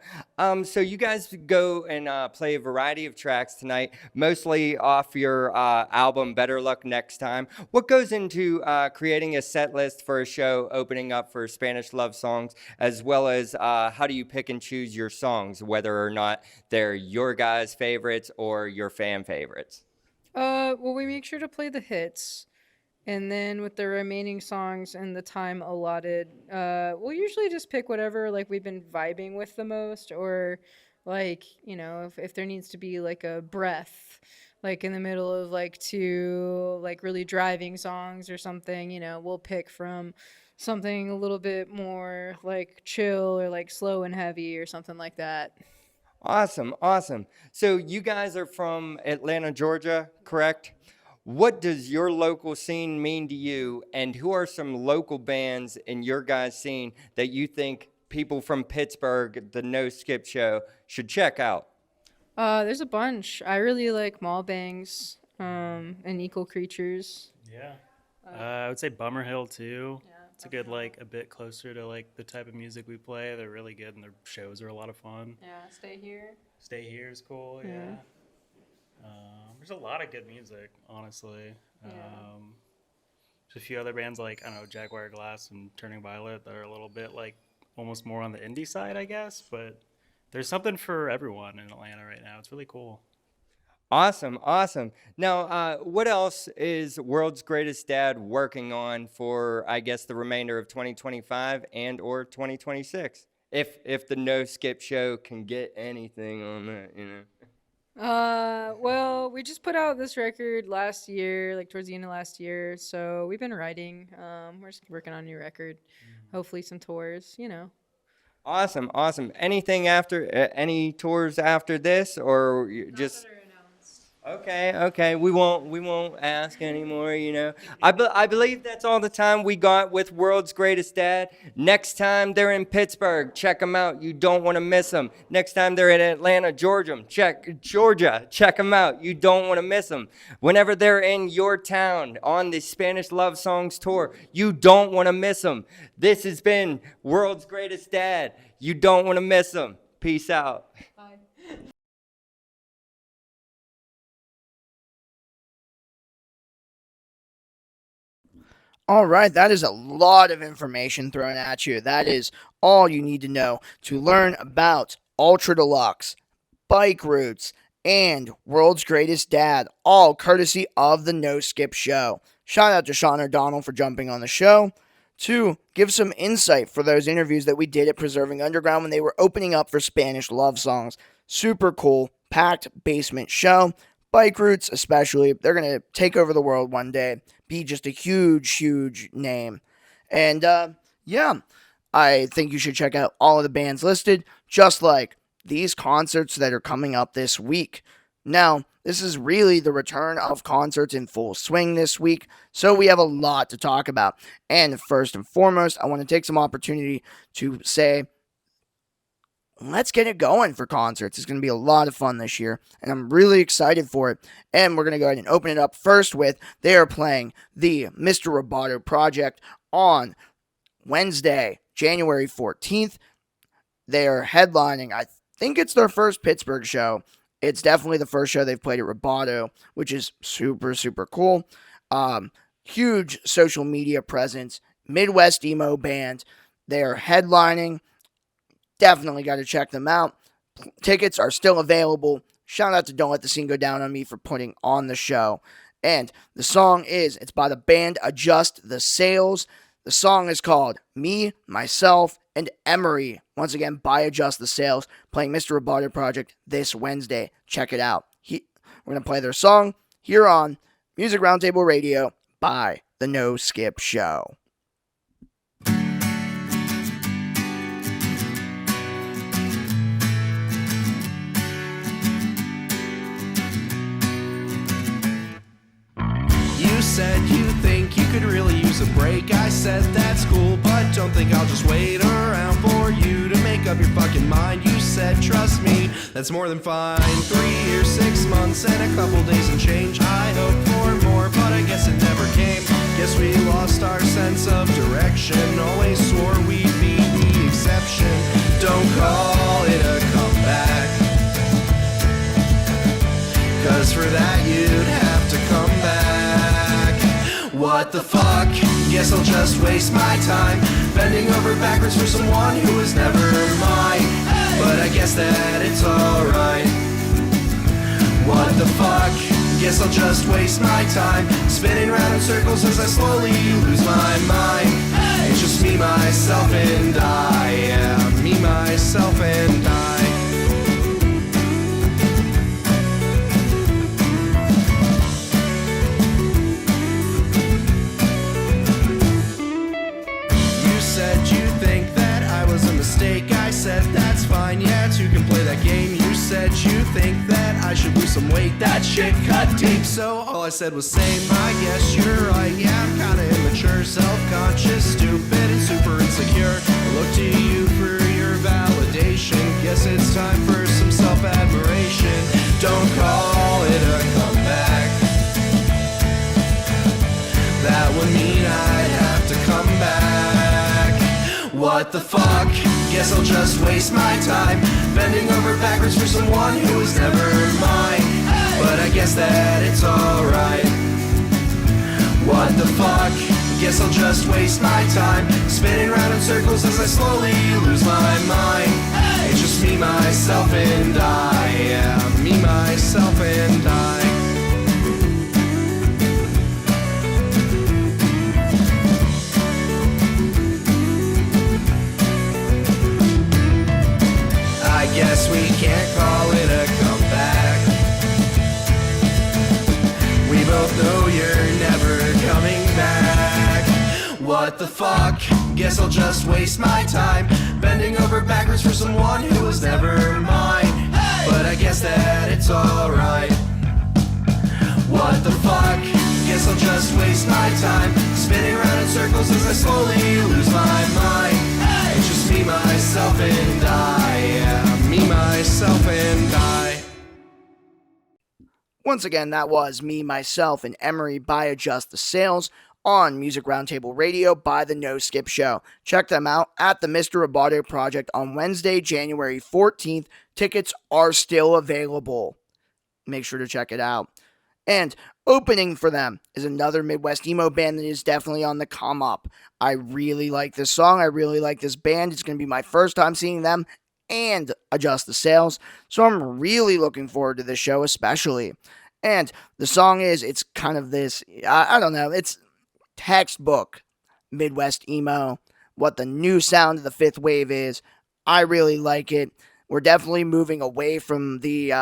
So you guys go and play a variety of tracks tonight, mostly off your album Better Luck Next Time. What goes into creating a set list for a show opening up for Spanish love songs, as well as how do you pick and choose your songs, whether or not they're your guys' favorites or your fan favorites? Well, we make sure to play the hits, and then with the remaining songs and the time allotted, we'll usually just pick whatever like we've been vibing with the most, or like, you know, if there needs to be like a breath, like in the middle of like two like really driving songs or something, you know, we'll pick from something a little bit more like chill or like slow and heavy or something like that. Awesome. So you guys are from Atlanta, Georgia, correct? What does your local scene mean to you, and who are some local bands in your guys' scene that you think people from Pittsburgh, the No Skip Show, should check out? There's a bunch. I really like Mall Bangs, and Equal Creatures. Yeah. I would say Bummer Hill too. It's a good, like, a bit closer to like the type of music we play. They're really good, and their shows are a lot of fun. Yeah, Stay Here. Stay Here is cool. Yeah. There's a lot of good music, honestly. There's a few other bands like, I don't know, Jaguar Glass and Turning Violet that are a little bit like almost more on the indie side, I guess. But there's something for everyone in Atlanta right now. It's really cool. Awesome. Now, what else is World's Greatest Dad working on for, I guess, the remainder of 2025 and or 2026? If the No Skip Show can get anything on that, you know. Well, we just put out this record last year, like towards the end of last year. So we've been writing. We're just working on a new record. Hopefully some tours, you know. Awesome. Anything after, any tours after this, or just... Okay. We won't ask anymore, you know. I believe that's all the time we got with World's Greatest Dad. Next time they're in Pittsburgh, check them out. You don't want to miss them. Next time they're in Atlanta, Georgia, check them out. You don't want to miss them. Whenever they're in your town on the Spanish Love Songs tour, you don't want to miss them. This has been World's Greatest Dad. You don't want to miss them. Peace out. Bye. All right, that is a lot of information thrown at you. That is all you need to know to learn about Ultra Deluxe, bike routes, and World's Greatest Dad, all courtesy of the No Skip Show. Shout out to Sean O'Donnell for jumping on the show to give some insight for those interviews that we did at Preserving Underground when they were opening up for Spanish love songs. Super cool, packed basement show. Bike routes especially, they're going to take over the world one day, be just a huge name. And I think you should check out all of the bands listed, just like these concerts that are coming up this week. Now, this is really the return of concerts in full swing this week, so we have a lot to talk about. And first and foremost, I want to take some opportunity to say, let's get it going for concerts. It's going to be a lot of fun this year, and I'm really excited for it. And we're going to go ahead and open it up first with, they are playing the Mr. Roboto Project on Wednesday, January 14th. They are headlining, I think it's their first Pittsburgh show. It's definitely the first show they've played at Roboto, which is super cool. Huge social media presence, Midwest emo band. They are headlining. Definitely got to check them out. Tickets are still available. Shout out to Don't Let the Scene Go Down on Me for putting on the show. And the song it's by the band Adjust the Sails. The song is called Me, Myself, and Emery. Once again, by Adjust the Sails, playing Mr. Roboto Project this Wednesday. Check it out. We're going to play their song here on Music Roundtable Radio by The No Skip Show. You said you think you could really use a break. mistake. I said that's cool, but don't think I'll just wait around for you to make up your fucking mind. You said trust me, that's more than fine. 3 years, 6 months, and a couple days and change. I hoped for more, but I guess it never came. Guess we lost our sense of direction. Always swore we'd be the exception. Don't call it a comeback, 'cause for that you'd have to come back. What the fuck? Guess I'll just waste my time bending over backwards for someone who was never mine. But I guess that it's alright. What the fuck? Guess I'll just waste my time spinning round in circles as I slowly lose my mind. It's just me, myself, and I. Yeah, me, myself, and I. You said you think that I was a mistake. I said that's fine, yeah, two can play that game. You said you think that I should lose some weight. That shit cut deep, so all I said was same. I guess you're right, yeah, I'm kinda immature, self-conscious, stupid, and super insecure. I look to you for your validation. Guess it's time for some self-admiration. Don't call it a comeback, that would mean I'd have to come back. What the fuck? Guess I'll just waste my time bending over backwards for someone who was never mine. But I guess that it's alright. What the fuck? Guess I'll just waste my time spinning round in circles as I slowly lose my mind. It's just me, myself, and I. Yeah, me, myself, and I. I guess we can't call it a comeback. We both know you're never coming back. What the fuck? Guess I'll just waste my time bending over backwards for someone who was never mine. But I guess that it's alright. What the fuck? Guess I'll just waste my time spinning around in circles as I slowly lose my mind. It's just me, myself, and I. Yeah, me, myself, and I. Once again, that was Me, Myself, and Emery by Adjust the Sails on Music Roundtable Radio by The No Skip Show. Check them out at the Mr. Roboto Project on Wednesday, January 14th. Tickets are still available. Make sure to check it out. And opening for them is another Midwest emo band that is definitely on the come up. I really like this song. I really like this band. It's going to be my first time seeing them and Adjust the Sails. So I'm really looking forward to this show especially. And the song it's kind of this, I don't know, it's textbook Midwest emo, what the new sound of the fifth wave is. I really like it. We're definitely moving away from the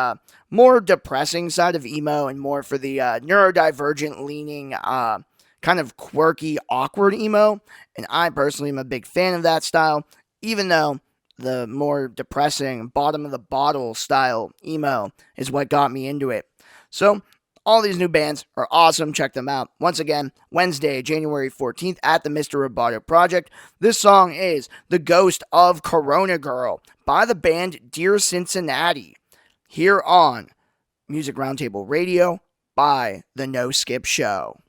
more depressing side of emo and more for the neurodivergent leaning, kind of quirky, awkward emo. And I personally am a big fan of that style, even though the more depressing, bottom of the bottle style emo is what got me into it. So all these new bands are awesome. Check them out. Once again, Wednesday, January 14th at the Mr. Roboto Project. This song is The Ghost of Corona Girl by the band Dear Cincinnati, here on Music Roundtable Radio by The No Skip Show.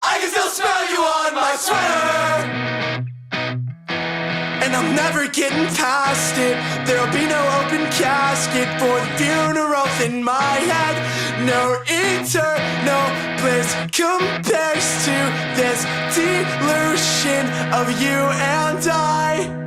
I can still smell you on my sweater, and I'm never getting past it. There'll be no open casket for the funerals in my head. No eternal bliss compares to this delusion of you and I.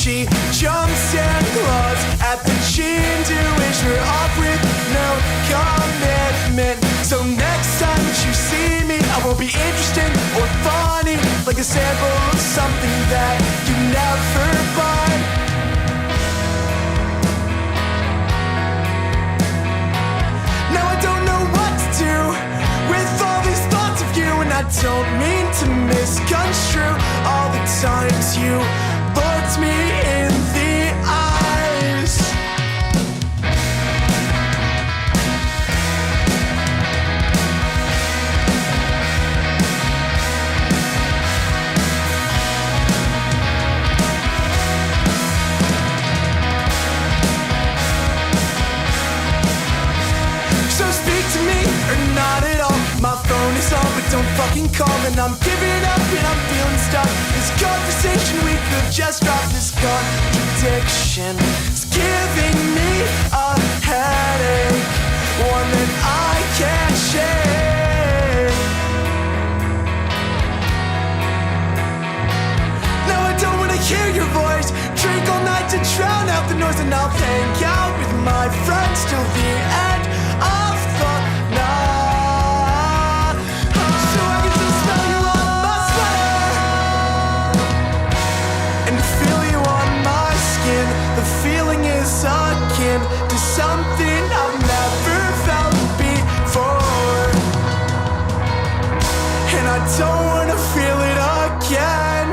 She jumps and claws at the chin to wish her off with no commitment. So next time that you see me, I won't be interesting or funny, like a sample of something that you never buy. don't mean to misconstrue all the times you looked me in the eyes. So speak to me or not at all. My phone is on, but don't fucking call. And I'm giving up and I'm feeling stuck. This conversation we could just drop. This contradiction is giving me a headache, one that I can't shake. No, I don't wanna hear your voice. Drink all night to drown out the noise, and I'll hang out with my friends till the end of the night. So I can still smell you on my sweater and feel you on my skin. The feeling is akin to something I've never felt before, and I don't wanna feel it again.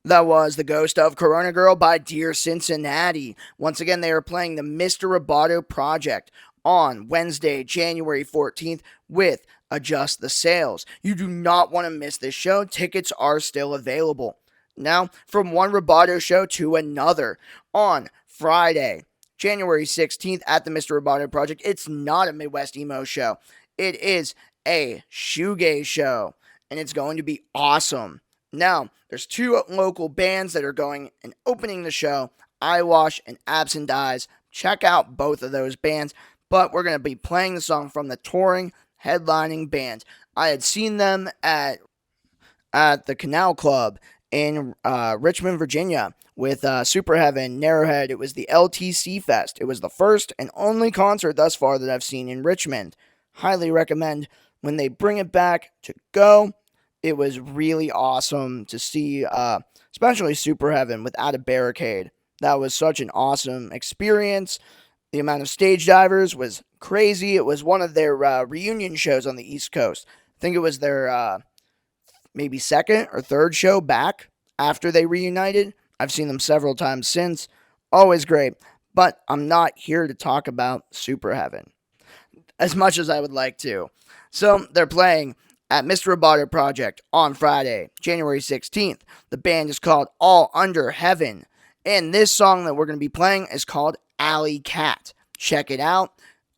That was The Ghost of Corona Girl by Dear Cincinnati. Once again, they are playing the Mr. Roboto Project on Wednesday, January 14th with Adjust the Sails. You do not want to miss this show. Tickets are still available. Now, from one Roboto show to another, on Friday, January 16th at the Mr. Roboto Project, it's not a Midwest Emo show. It is a shoegaze show, and it's going to be awesome. Now, there's two local bands that are going and opening the show, Eyewash and Absent Eyes. Check out both of those bands, but we're going to be playing the song from the touring headlining band. I had seen them at the Canal Club in Richmond, Virginia with Super Heaven, Narrowhead. It was the LTC Fest. It was the first and only concert thus far that I've seen in Richmond. Highly recommend when they bring it back to go. It was really awesome to see, especially Super Heaven without a barricade. That was such an awesome experience. The amount of stage divers was crazy. It was one of their reunion shows on the East Coast. I think it was their maybe second or third show back after they reunited. I've seen them several times since. Always great. But I'm not here to talk about Super Heaven as much as I would like to. So they're playing at Mr. Roboto Project on Friday, January 16th. The band is called All Under Heaven, and this song that we're going to be playing is called Alley Cat. Check it out.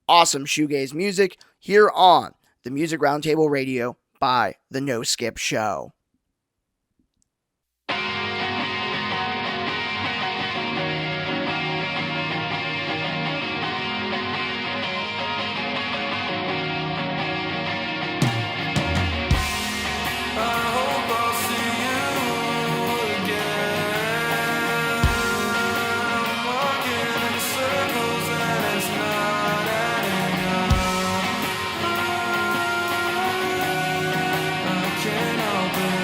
Awesome shoegaze music here on the Music Roundtable Radio by The No Skip Show. Can't help it.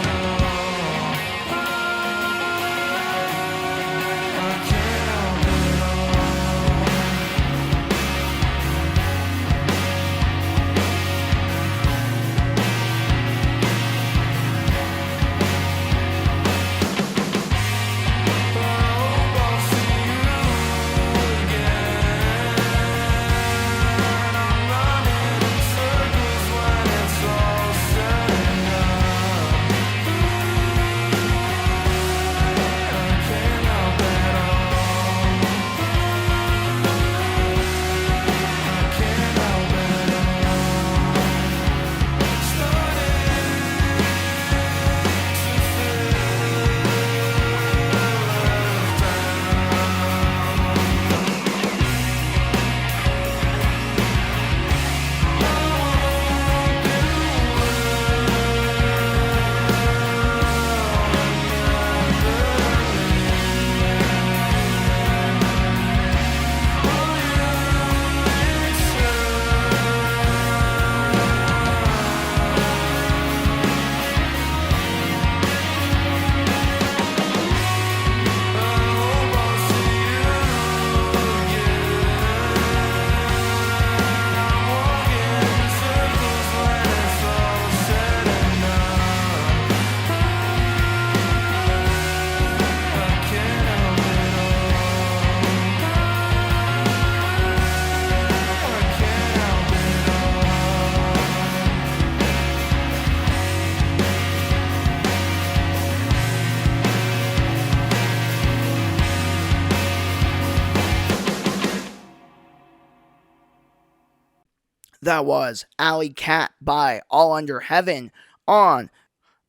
That was Alley Cat by All Under Heaven on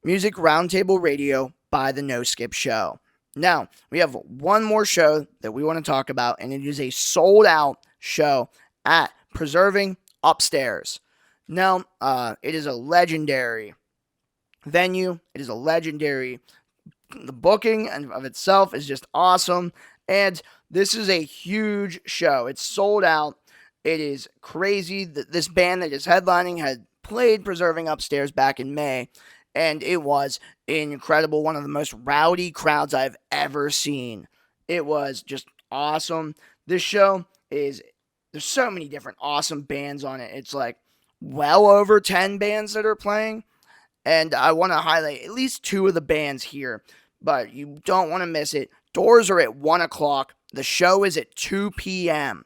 Music Roundtable Radio by the No Skip Show. Now, we have one more show that we want to talk about, and it is a sold-out show at Preserving Upstairs. Now, it is a legendary venue. It is a legendary. The booking of itself is just awesome, and this is a huge show. It's sold out. It is crazy that this band that is headlining had played Preserving Upstairs back in May, and it was incredible. One of the most rowdy crowds I've ever seen. It was just awesome. This show there's so many different awesome bands on it. It's like well over 10 bands that are playing, and I want to highlight at least 2 of the bands here, but you don't want to miss it. Doors are at 1 o'clock. The show is at 2 p.m.,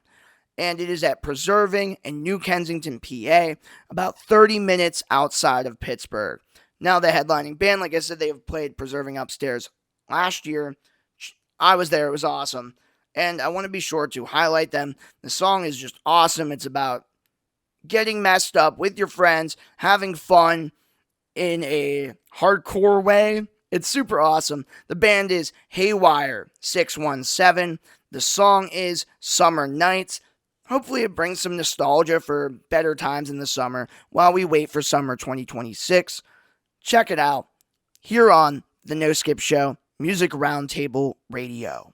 and it is at Preserving in New Kensington, PA, about 30 minutes outside of Pittsburgh. Now, the headlining band, like I said, they have played Preserving Upstairs last year. I was there. It was awesome. And I want to be sure to highlight them. The song is just awesome. It's about getting messed up with your friends, having fun in a hardcore way. It's super awesome. The band is Haywire 617. The song is Summer Nights. Hopefully it brings some nostalgia for better times in the summer while we wait for summer 2026. Check it out here on the No Skip Show, Music Roundtable Radio.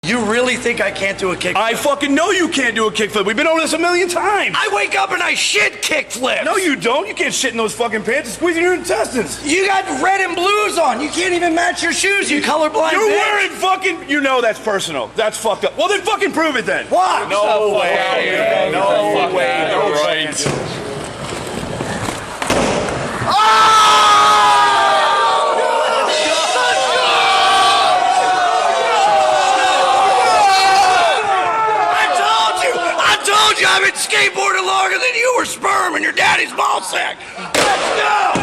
You really think I can't do a kickflip? I fucking know you can't do a kickflip. We've been over this a million times. I wake up and I shit kickflips. No, you don't. You can't shit in those fucking pants. It's squeezing your intestines. You got red and blues on. You can't even match your shoes. You colorblind You're bitch. wearing fucking... You know that's personal. That's fucked up. Well, then fucking prove it then. Why? No way. No way. No right. I've been skateboarding longer than you were sperm in your daddy's ball sack. Let's go!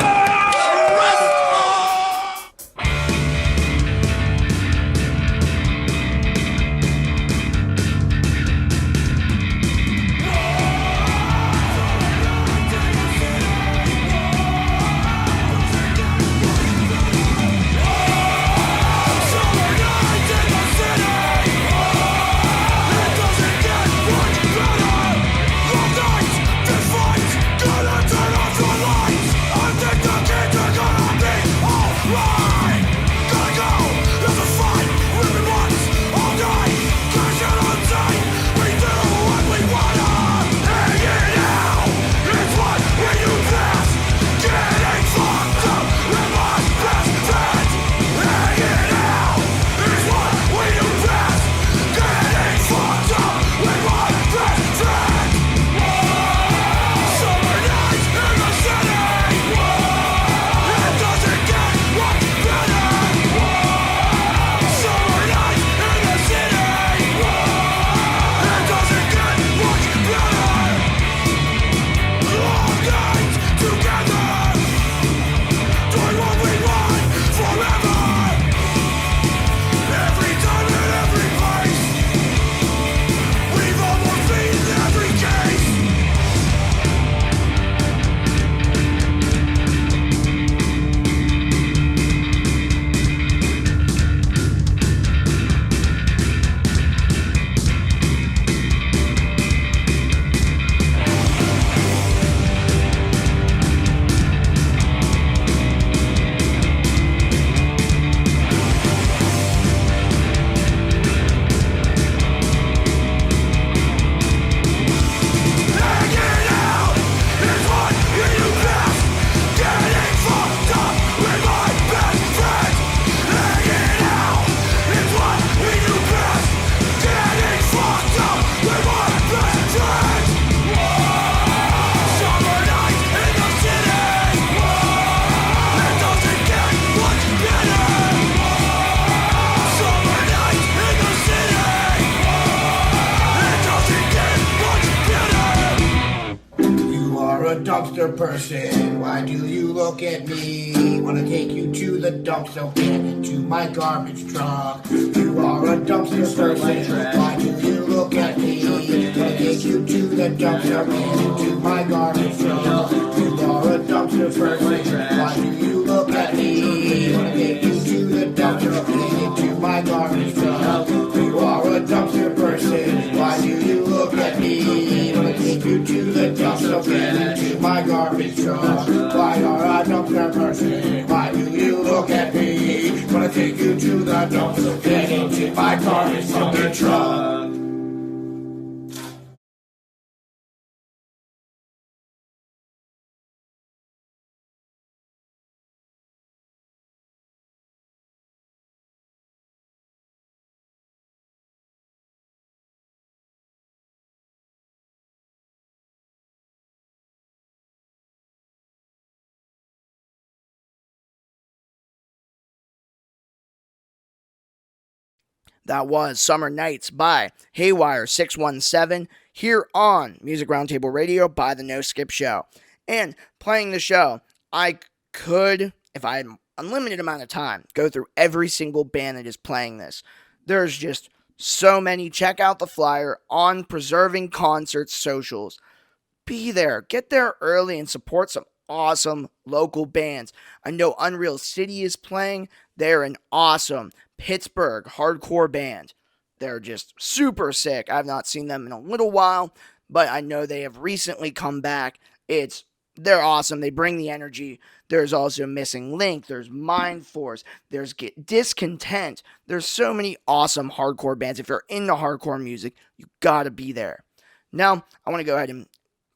Gonna turn off the lights. I think the a dumpster person. Why do you look at me? Wanna take you to the dump, so get into my garbage truck. You are a dumpster person. Why do you look at me? Wanna take you to the dump, so get into my garbage truck. You are a dumpster person. Why do you look at me? Wanna take you to the dump, so get into my garbage truck. You are a dumpster person. Why do you look at me? Wanna take you to the dump, so get into my garbage truck. Why are a dumpster person? Why do you look at me? Wanna take you to the dump, so get into my garbage fucking truck. That was Summer Nights by Haywire 617 here on Music Roundtable Radio by the No Skip Show. And playing the show, I could, if I had unlimited amount of time, go through every single band that is playing this. There's just so many. Check out the flyer on Preserving Concerts socials. Be there. Get there early and support some awesome local bands. I know Unreal City is playing. They're an awesome Pittsburgh hardcore band. They're just super sick. I've not seen them in a little while, but I know they have recently come back. They're awesome. They bring the energy. There's also Missing Link. There's Mind Force. There's Discontent. There's so many awesome hardcore bands. If you're into hardcore music, you gotta be there. Now, I want to go ahead and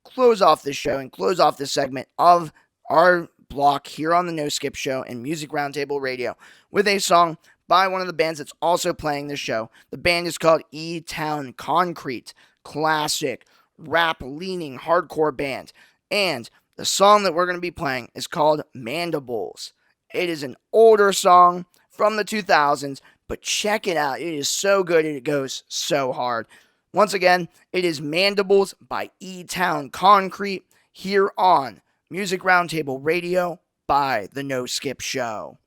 close off this show and close off this segment of our block here on the No Skip Show and Music Roundtable Radio with a song by one of the bands that's also playing this show. The band is called E-Town Concrete. Classic, rap-leaning hardcore band. And the song that we're going to be playing is called Mandibles. It is an older song from the 2000s, but check it out. It is so good and it goes so hard. Once again, it is Mandibles by E-Town Concrete here on Music Roundtable Radio by the No Skip Show.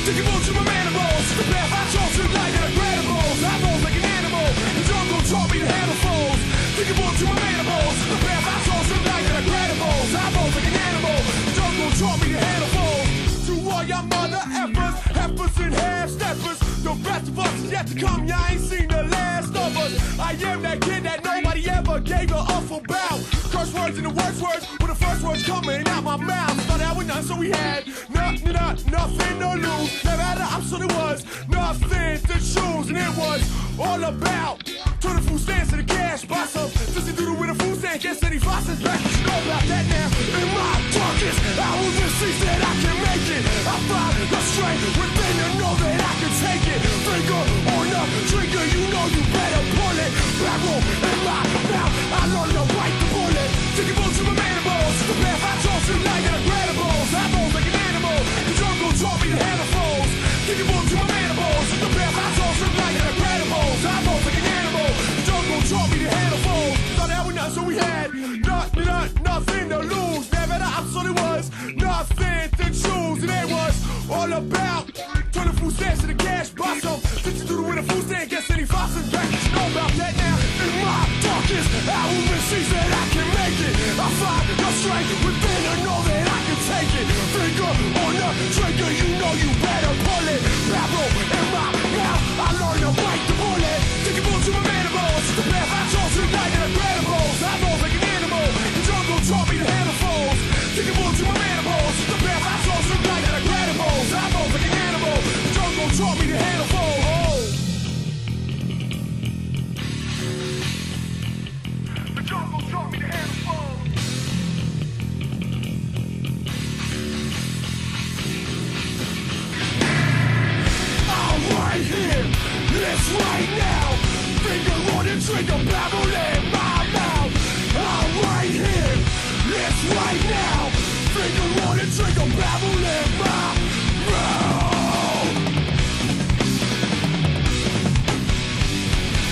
Taking bones to my mandibles, the path I chose to light and incredibles. I roll like an animal, the jungle taught me to handle foes. Taking bones to my mandibles, the path I chose to light and incredibles. I roll like an animal, the jungle taught me to handle foes. To all y'all mother effers, heifers and half-steppers, the best of us is yet to come, y'all ain't seen the last of us. I am that kid that nobody ever gave a F about. Curse words and the worst words were the first words coming out my mouth. Thought I was none, so we had nothing to lose. Never had an option, so there was nothing to choose. And it was all about turn the food stands to the cash. Buy some sissy doodle with a food stand. Get 75 cents back. You know about that now. In my darkest hours and sees that I can make it. I find the strength within to know that I can take it. Finger on the trigger, you know you better pull it. Barrel in my mouth, I learned to bite the bullet. Taking bones to my mandibles, the path I chose to light and incredibles. I roll like an animal, the jungle taught me to handle foes. Taking bones to my mandibles, the path I chose to light and incredibles. I roll like an animal, the jungle taught me to handle foes. Thought that we none, so we had nothing to lose. Never the option, it was nothing to choose. And it was all about turn the food stands to the cash. Buy some sissy doodle with a food stand. Get 75 cents back. You know about that now. In my darkest hours and sees that I can make it. I find the strength within to know that I can take it. Finger on the trigger, you know you better pull it. Barrel in my mouth, I learned to bite the bullet. Taking bones to my mandibles, the path I chose to light and incredibles. I roll like an animal, the jungle taught me to handle foes. Taking bones to my mandibles, the path I chose to light and incredibles. I roll like an animal, the jungle taught me to handle foes. The jungle taught me to handle foes. It's like I'm babbling my mouth.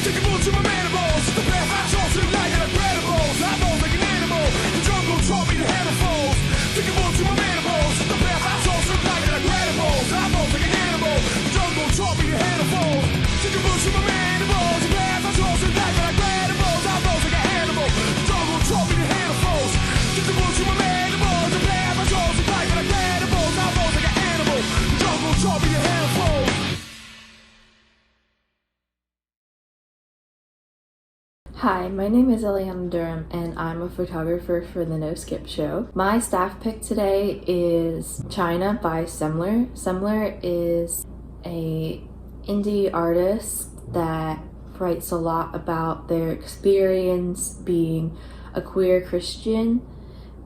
Take a bullet to my mandibles. The path I chose tonight and incredibles. I move like an animal. The jungle taught me to handle foes. Take a bullet to my mandibles. The path I chose tonight and incredibles. I move like an animal. The jungle taught me to handle foes. Take a bullet to my mandibles. The path I chose tonight and incredibles. I move like an animal. The jungle taught me to handle foes. Take a bullet to my mandibles. The path I chose tonight and incredibles. I move like an animal. The jungle taught me to handle foes. Hi, my name is Eliana Durham and I'm a photographer for the No Skip Show. My staff pick today is China by Semler. Semler is a indie artist that writes a lot about their experience being a queer Christian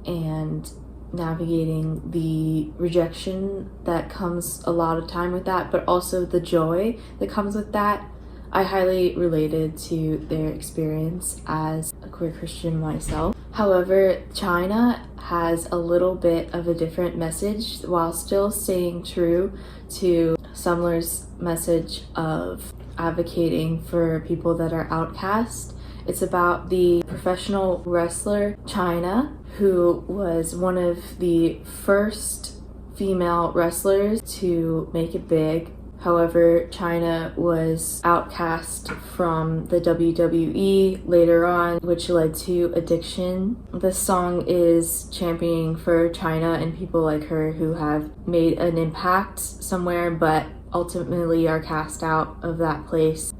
and navigating the rejection that comes a lot of time with that, but also the joy that comes with that. I highly related to their experience as a queer Christian myself. However, China has a little bit of a different message while still staying true to Semler's message of advocating for people that are outcast. It's about the professional wrestler China, who was one of the first female wrestlers to make it big. However, China was outcast from the WWE later on, which led to addiction. This song is championing for China and people like her who have made an impact somewhere but ultimately are cast out of that place.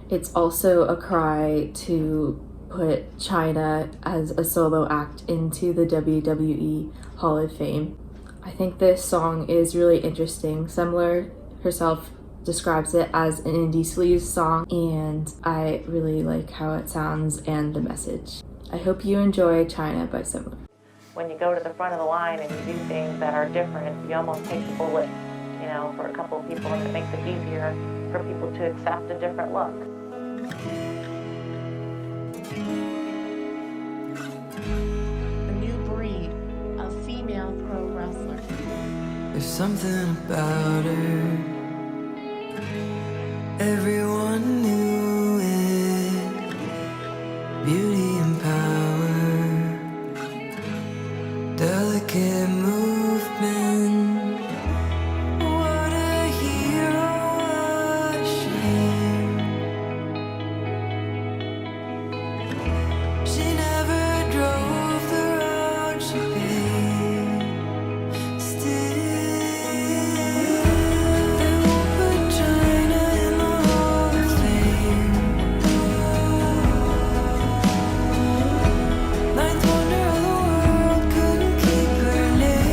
It's also a cry to put China as a solo act into the WWE Hall of Fame. I think this song is really interesting. Semler herself describes it as an indie sleaze song, and I really like how it sounds and the message. I hope you enjoy China by Semler. When you go to the front of the line and you do things that are different, you almost take the bullet, for a couple of people, and it makes it easier for people to accept a different look. A new breed of female pro wrestler. There's something about her. Everyone knew it. Beauty and power. Delicate movement. What a hero, a shame. She never drove the road she paved. Still, they won't put China in the Hall of Fame. Ninth wonder of the world couldn't keep her name.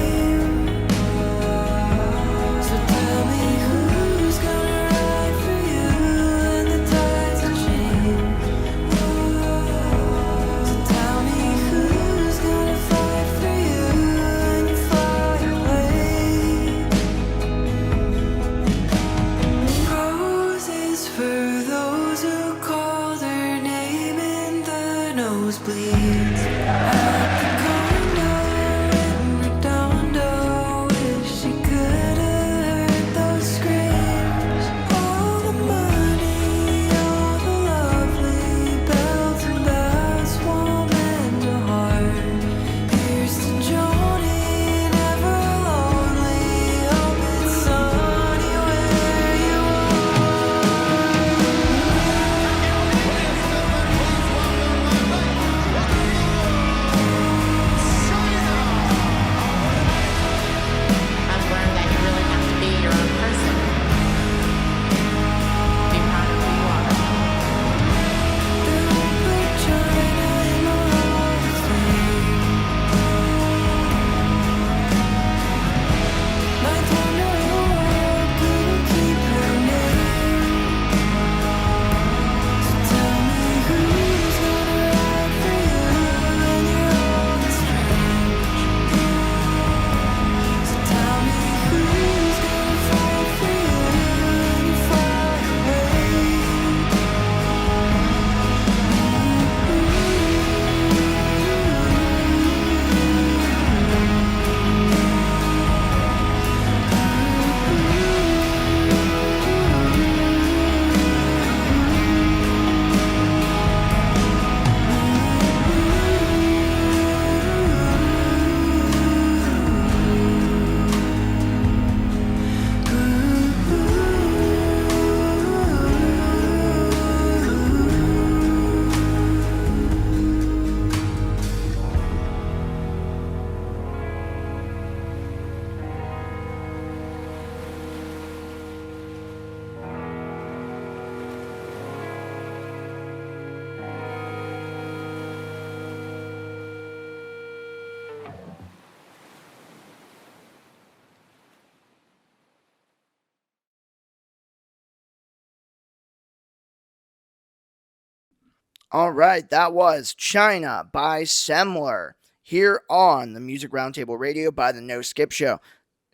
All right, that was China by Semler here on the Music Roundtable Radio by the No Skip Show.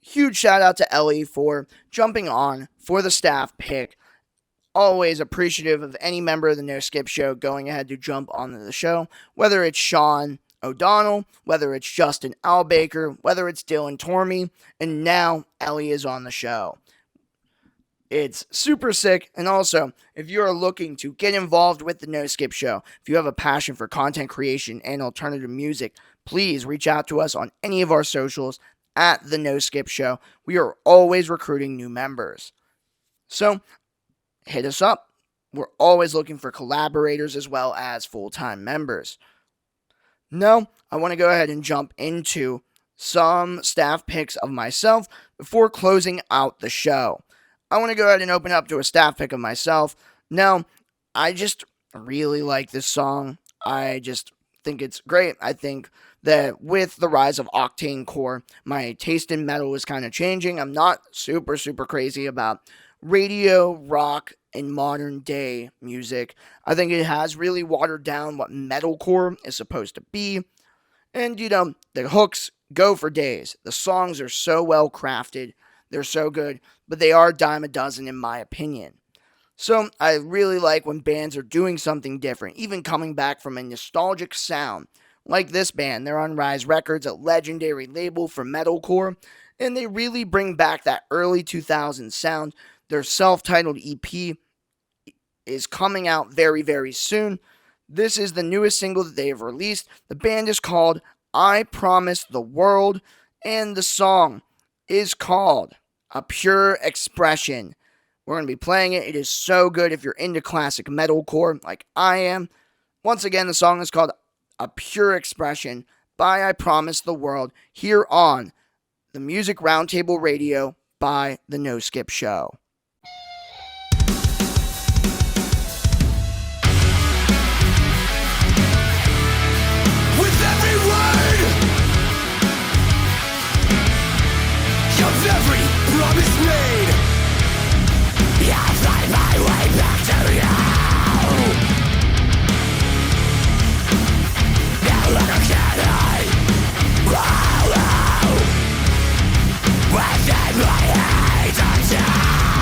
Huge shout out to Ellie for jumping on for the staff pick. Always appreciative of any member of the No Skip Show going ahead to jump onto the show, whether it's Sean O'Donnell, whether it's Justin Albaker, whether it's Dylan Tormey, and now Ellie is on the show. It's super sick, and also, if you are looking to get involved with the No Skip Show, if you have a passion for content creation and alternative music, please reach out to us on any of our socials at the No Skip Show. We are always recruiting new members. So, hit us up. We're always looking for collaborators as well as full-time members. Now, I want to go ahead and jump into some staff picks of myself before closing out the show. I want to go ahead and open up to a staff pick of myself. Now, I just really like this song. I just think it's great. I think that with the rise of Octane Core, my taste in metal is kind of changing. I'm not super crazy about radio, rock, and modern day music. I think it has really watered down what metalcore is supposed to be. And, the hooks go for days. The songs are so well crafted. They're so good, but they are a dime a dozen in my opinion. So I really like when bands are doing something different, even coming back from a nostalgic sound. Like this band, they're on Rise Records, a legendary label for metalcore, and they really bring back that early 2000s sound. Their self-titled EP is coming out very soon. This is the newest single that they have released. The band is called I Promise the World, and the song is called A Pure Expression. We're going to be playing it. It is so good if you're into classic metalcore like I am. Once again, the song is called A Pure Expression by I Promise the World here on the Music Roundtable Radio by the No Skip Show. With every word comes every promise made. I'll find my way back to you. Now look can I follow within my hate of you.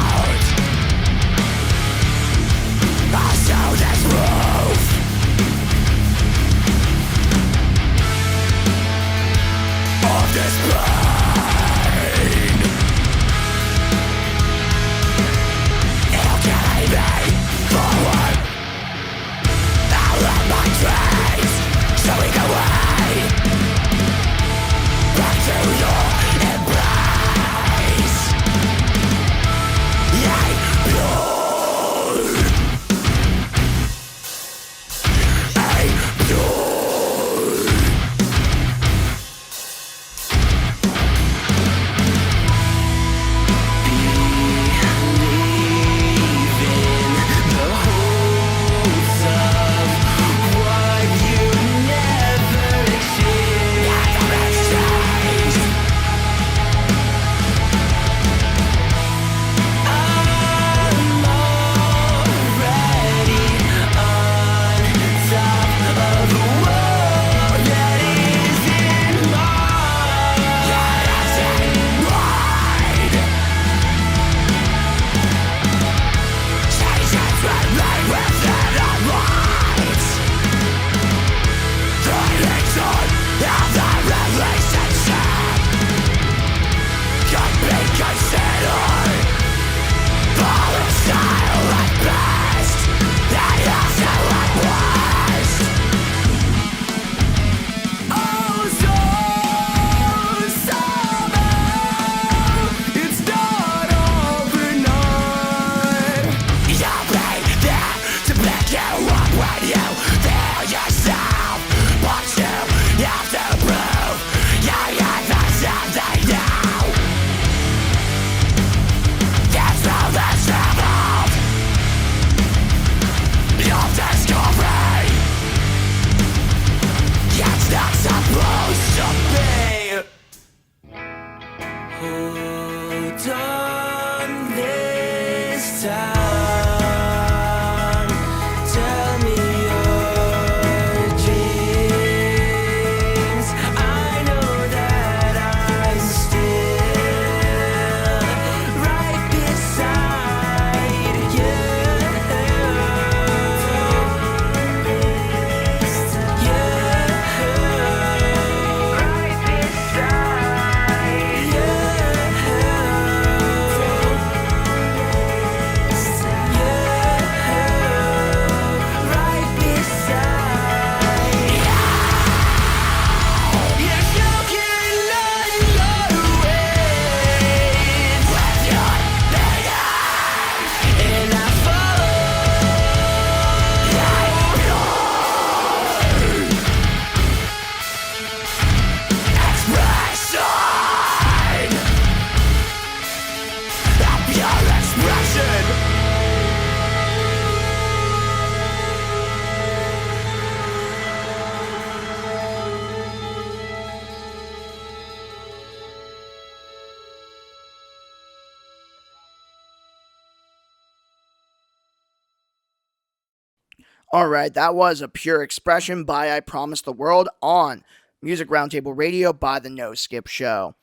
All right, that was A Pure Expression by I Promise the World on Music Roundtable Radio by the No Skip Show.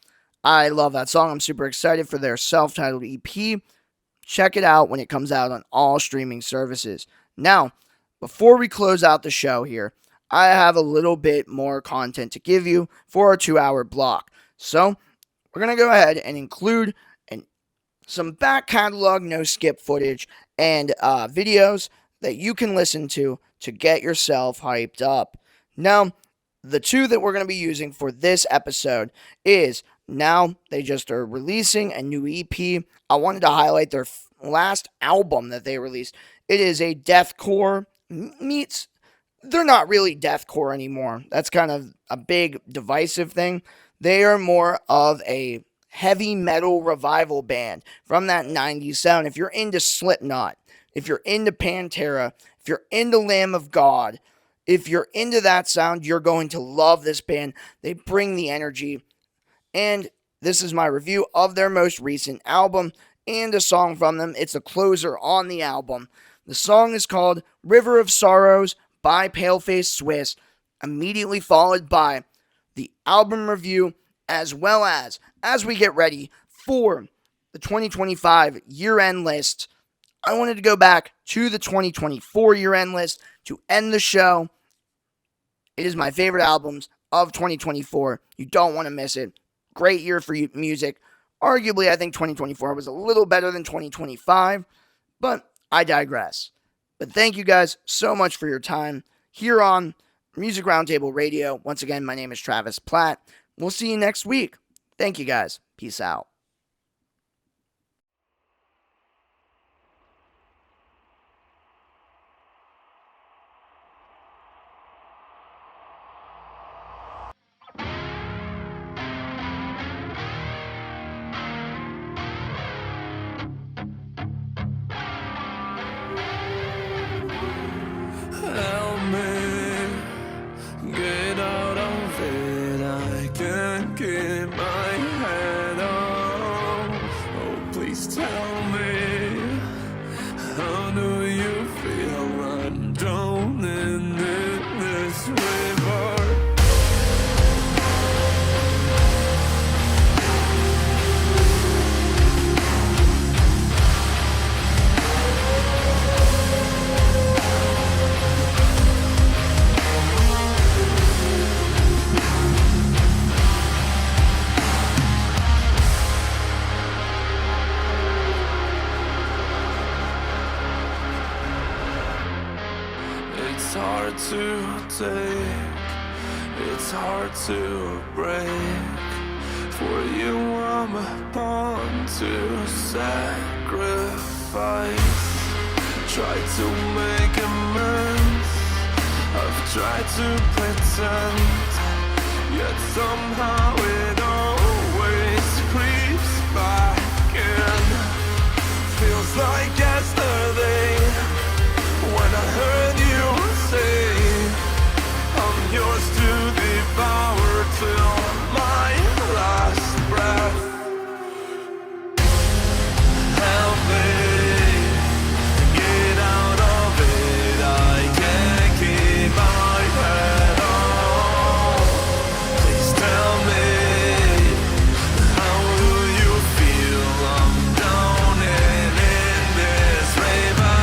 I love that song. I'm super excited for their self-titled EP. Check it out when it comes out on all streaming services. Now, before we close out the show here, I have a little bit more content to give you for a 2-hour block. So, we're going to go ahead and include some back catalog no skip footage and videos that you can listen to get yourself hyped up. Now, the two that we're going to be using for this episode is, now they just are releasing a new EP. I wanted to highlight their last album that they released. It is a deathcore meets, they're not really deathcore anymore. That's kind of a big divisive thing. They are more of a heavy metal revival band from that 90s sound. If you're into Slipknot, if you're into Pantera, if you're into Lamb of God, if you're into that sound, you're going to love this band. They bring the energy. And this is my review of their most recent album and a song from them. It's a closer on the album. The song is called River of Sorrows by Paleface Swiss, immediately followed by the album review, as well as we get ready for the 2025 year-end list. I wanted to go back to the 2024 year-end list to end the show. It is my favorite albums of 2024. You don't want to miss it. Great year for music. Arguably, I think 2024 was a little better than 2025, but I digress. But thank you guys so much for your time here on Music Roundtable Radio. Once again, my name is Travis Platt. We'll see you next week. Thank you guys. Peace out. Help me get out of it. I can't keep my head up. Oh, please tell me, how do you feel? I'm drowning in this river. It's hard to take, it's hard to break. For you I'm a pawn to sacrifice. Try to make amends, I've tried to pretend, yet somehow it always creeps back in. Feels like yesterday when I heard you say, I'm yours to devour till my last breath. Help me get out of it. I can't keep my head on. Please tell me, how do you feel? I'm drowning in this river.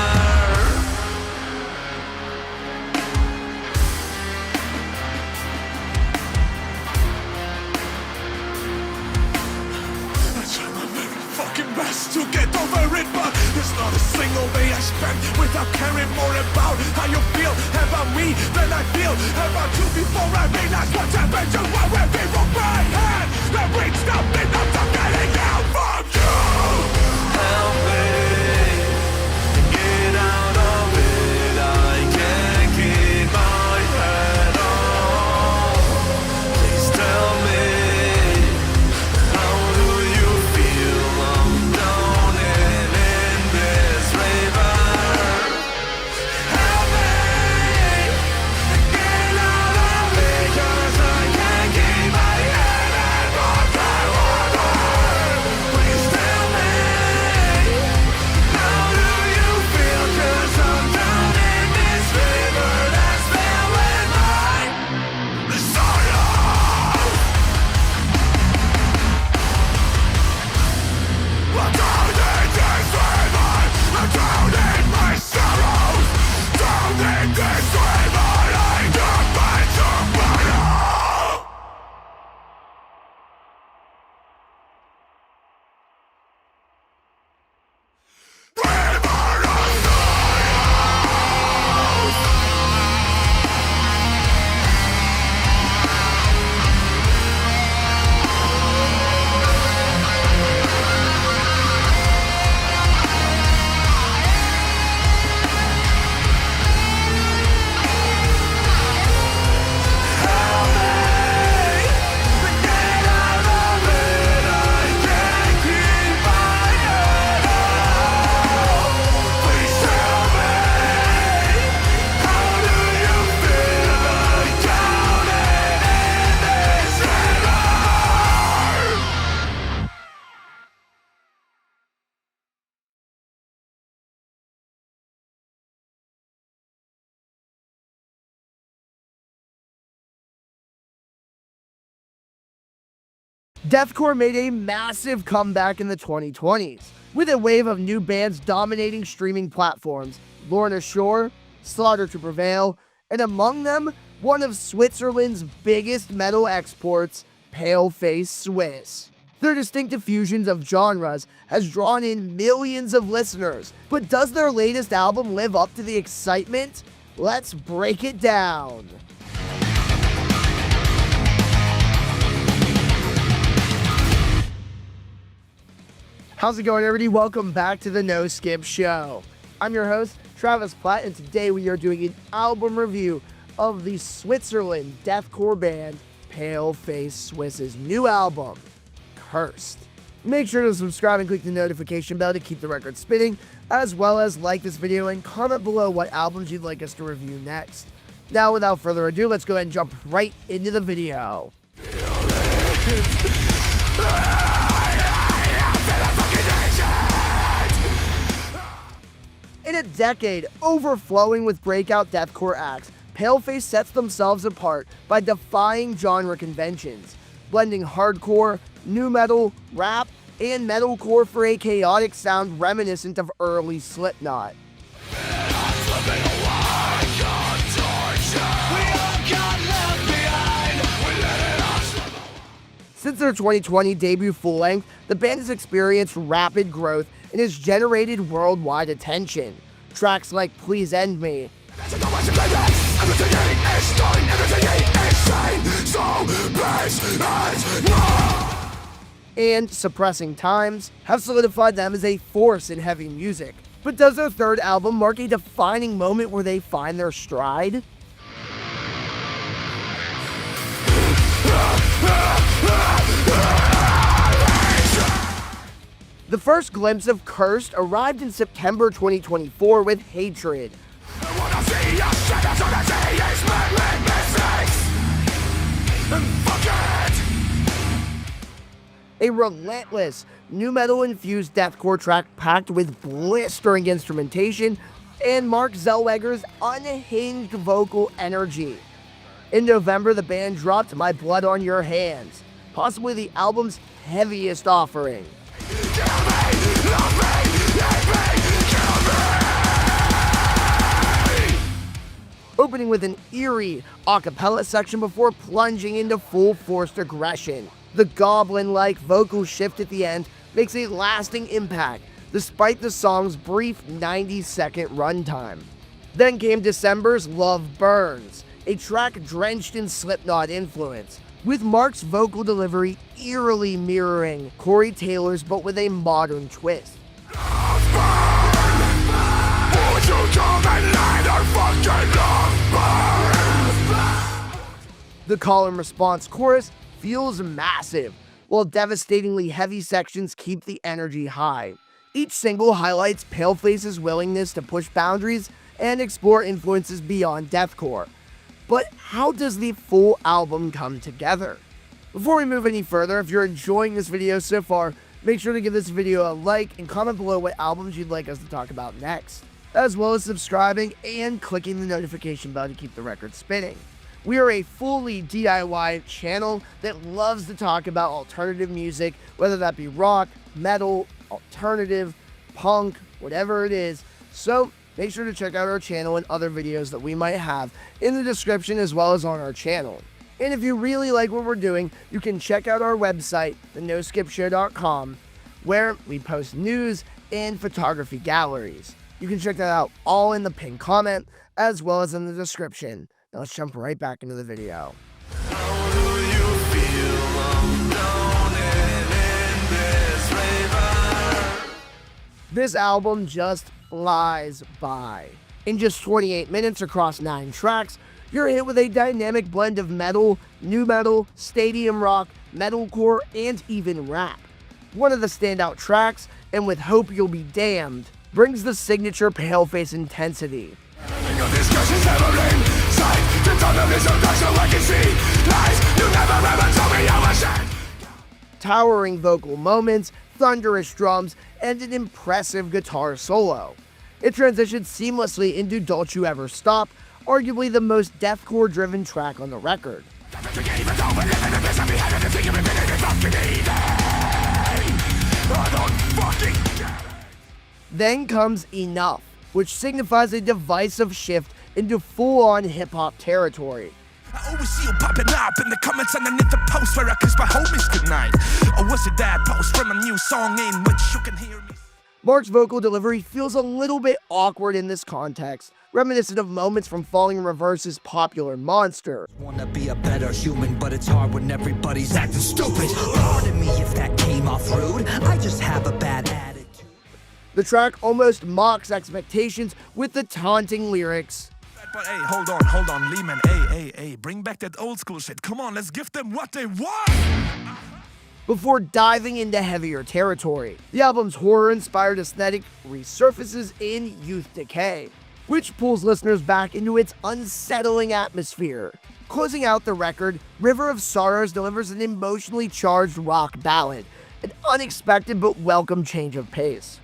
Best to get over it, but there's not a single day I spend without caring more about how you feel about me than I feel about you before I realize what's happened to wherever from my hand that reached up enough to getting out from you. Help me get out of it. I can't keep my head on. Please tell me, how do you feel? I'm drowning in this river. Help me get out of it, 'cause I can't keep my Deathcore made a massive comeback in the 2020s, with a wave of new bands dominating streaming platforms, Lorna Shore, Slaughter to Prevail, and among them, one of Switzerland's biggest metal exports, Paleface Swiss. Their distinctive fusions of genres has drawn in millions of listeners, but does their latest album live up to the excitement? Let's break it down. How's it going, everybody? Welcome back to the No Skip Show. I'm your host, Travis Platt, and today we are doing an album review of the Switzerland deathcore band Paleface Swiss's new album, Cursed. Make sure to subscribe and click the notification bell to keep the record spinning, as well as like this video and comment below what albums you'd like us to review next. Now, without further ado, let's go ahead and jump right into the video. In a decade overflowing with breakout deathcore acts, Paleface sets themselves apart by defying genre conventions, blending hardcore, nu metal, rap, and metalcore for a chaotic sound reminiscent of early Slipknot. Since their 2020 debut full-length, the band has experienced rapid growth and has generated worldwide attention. Tracks like Please End Me and Suppressing Times have solidified them as a force in heavy music. But does their third album mark a defining moment where they find their stride? The first glimpse of Cursed arrived in September 2024 with Hatred. A relentless, nu metal-infused deathcore track packed with blistering instrumentation and Mark Zellweger's unhinged vocal energy. In November, the band dropped My Blood on Your Hands, possibly the album's heaviest offering. Opening with an eerie a cappella section before plunging into full-forced aggression. The goblin-like vocal shift at the end makes a lasting impact, despite the song's brief 90-second runtime. Then came December's Love Burns, a track drenched in Slipknot influence, with Mark's vocal delivery eerily mirroring Corey Taylor's but with a modern twist. The call and response chorus feels massive, while devastatingly heavy sections keep the energy high. Each single highlights Paleface's willingness to push boundaries and explore influences beyond deathcore. But how does the full album come together? Before we move any further, if you're enjoying this video so far, make sure to give this video a like and comment below what albums you'd like us to talk about next, as well as subscribing and clicking the notification bell to keep the record spinning. We are a fully DIY channel that loves to talk about alternative music, whether that be rock, metal, alternative, punk, whatever it is. So make sure to check out our channel and other videos that we might have in the description as well as on our channel. And if you really like what we're doing, you can check out our website, thenoskipshow.com, where we post news and photography galleries. You can check that out all in the pinned comment as well as in the description. Now let's jump right back into the video. This album just flies by. In just 28 minutes across 9 tracks, you're hit with a dynamic blend of metal, nu metal, stadium rock, metalcore, and even rap. One of the standout tracks, and with Hope You'll Be Damned, brings the signature Paleface intensity. Towering vocal moments, thunderous drums, and an impressive guitar solo. It transitions seamlessly into Don't You Ever Stop, arguably the most deathcore-driven track on the record. Then comes Enough, which signifies a divisive shift into full-on hip-hop territory. I always see you popping up in the comments underneath the post where I kiss my homies goodnight. Or was it that post from a new song in which you can hear me? Mark's vocal delivery feels a little bit awkward in this context, reminiscent of moments from Falling in Reverse's popular Monster. Wanna be a better human, but it's hard when everybody's acting stupid. Pardon me if that came off rude. I just have a bad attitude. The track almost mocks expectations with the taunting lyrics. But hey, hold on, Lehman. Hey, bring back that old school shit. Come on, let's give them what they want. Before diving into heavier territory, the album's horror-inspired aesthetic resurfaces in Youth Decay, which pulls listeners back into its unsettling atmosphere. Closing out the record, River of Sorrows delivers an emotionally charged rock ballad, an unexpected but welcome change of pace.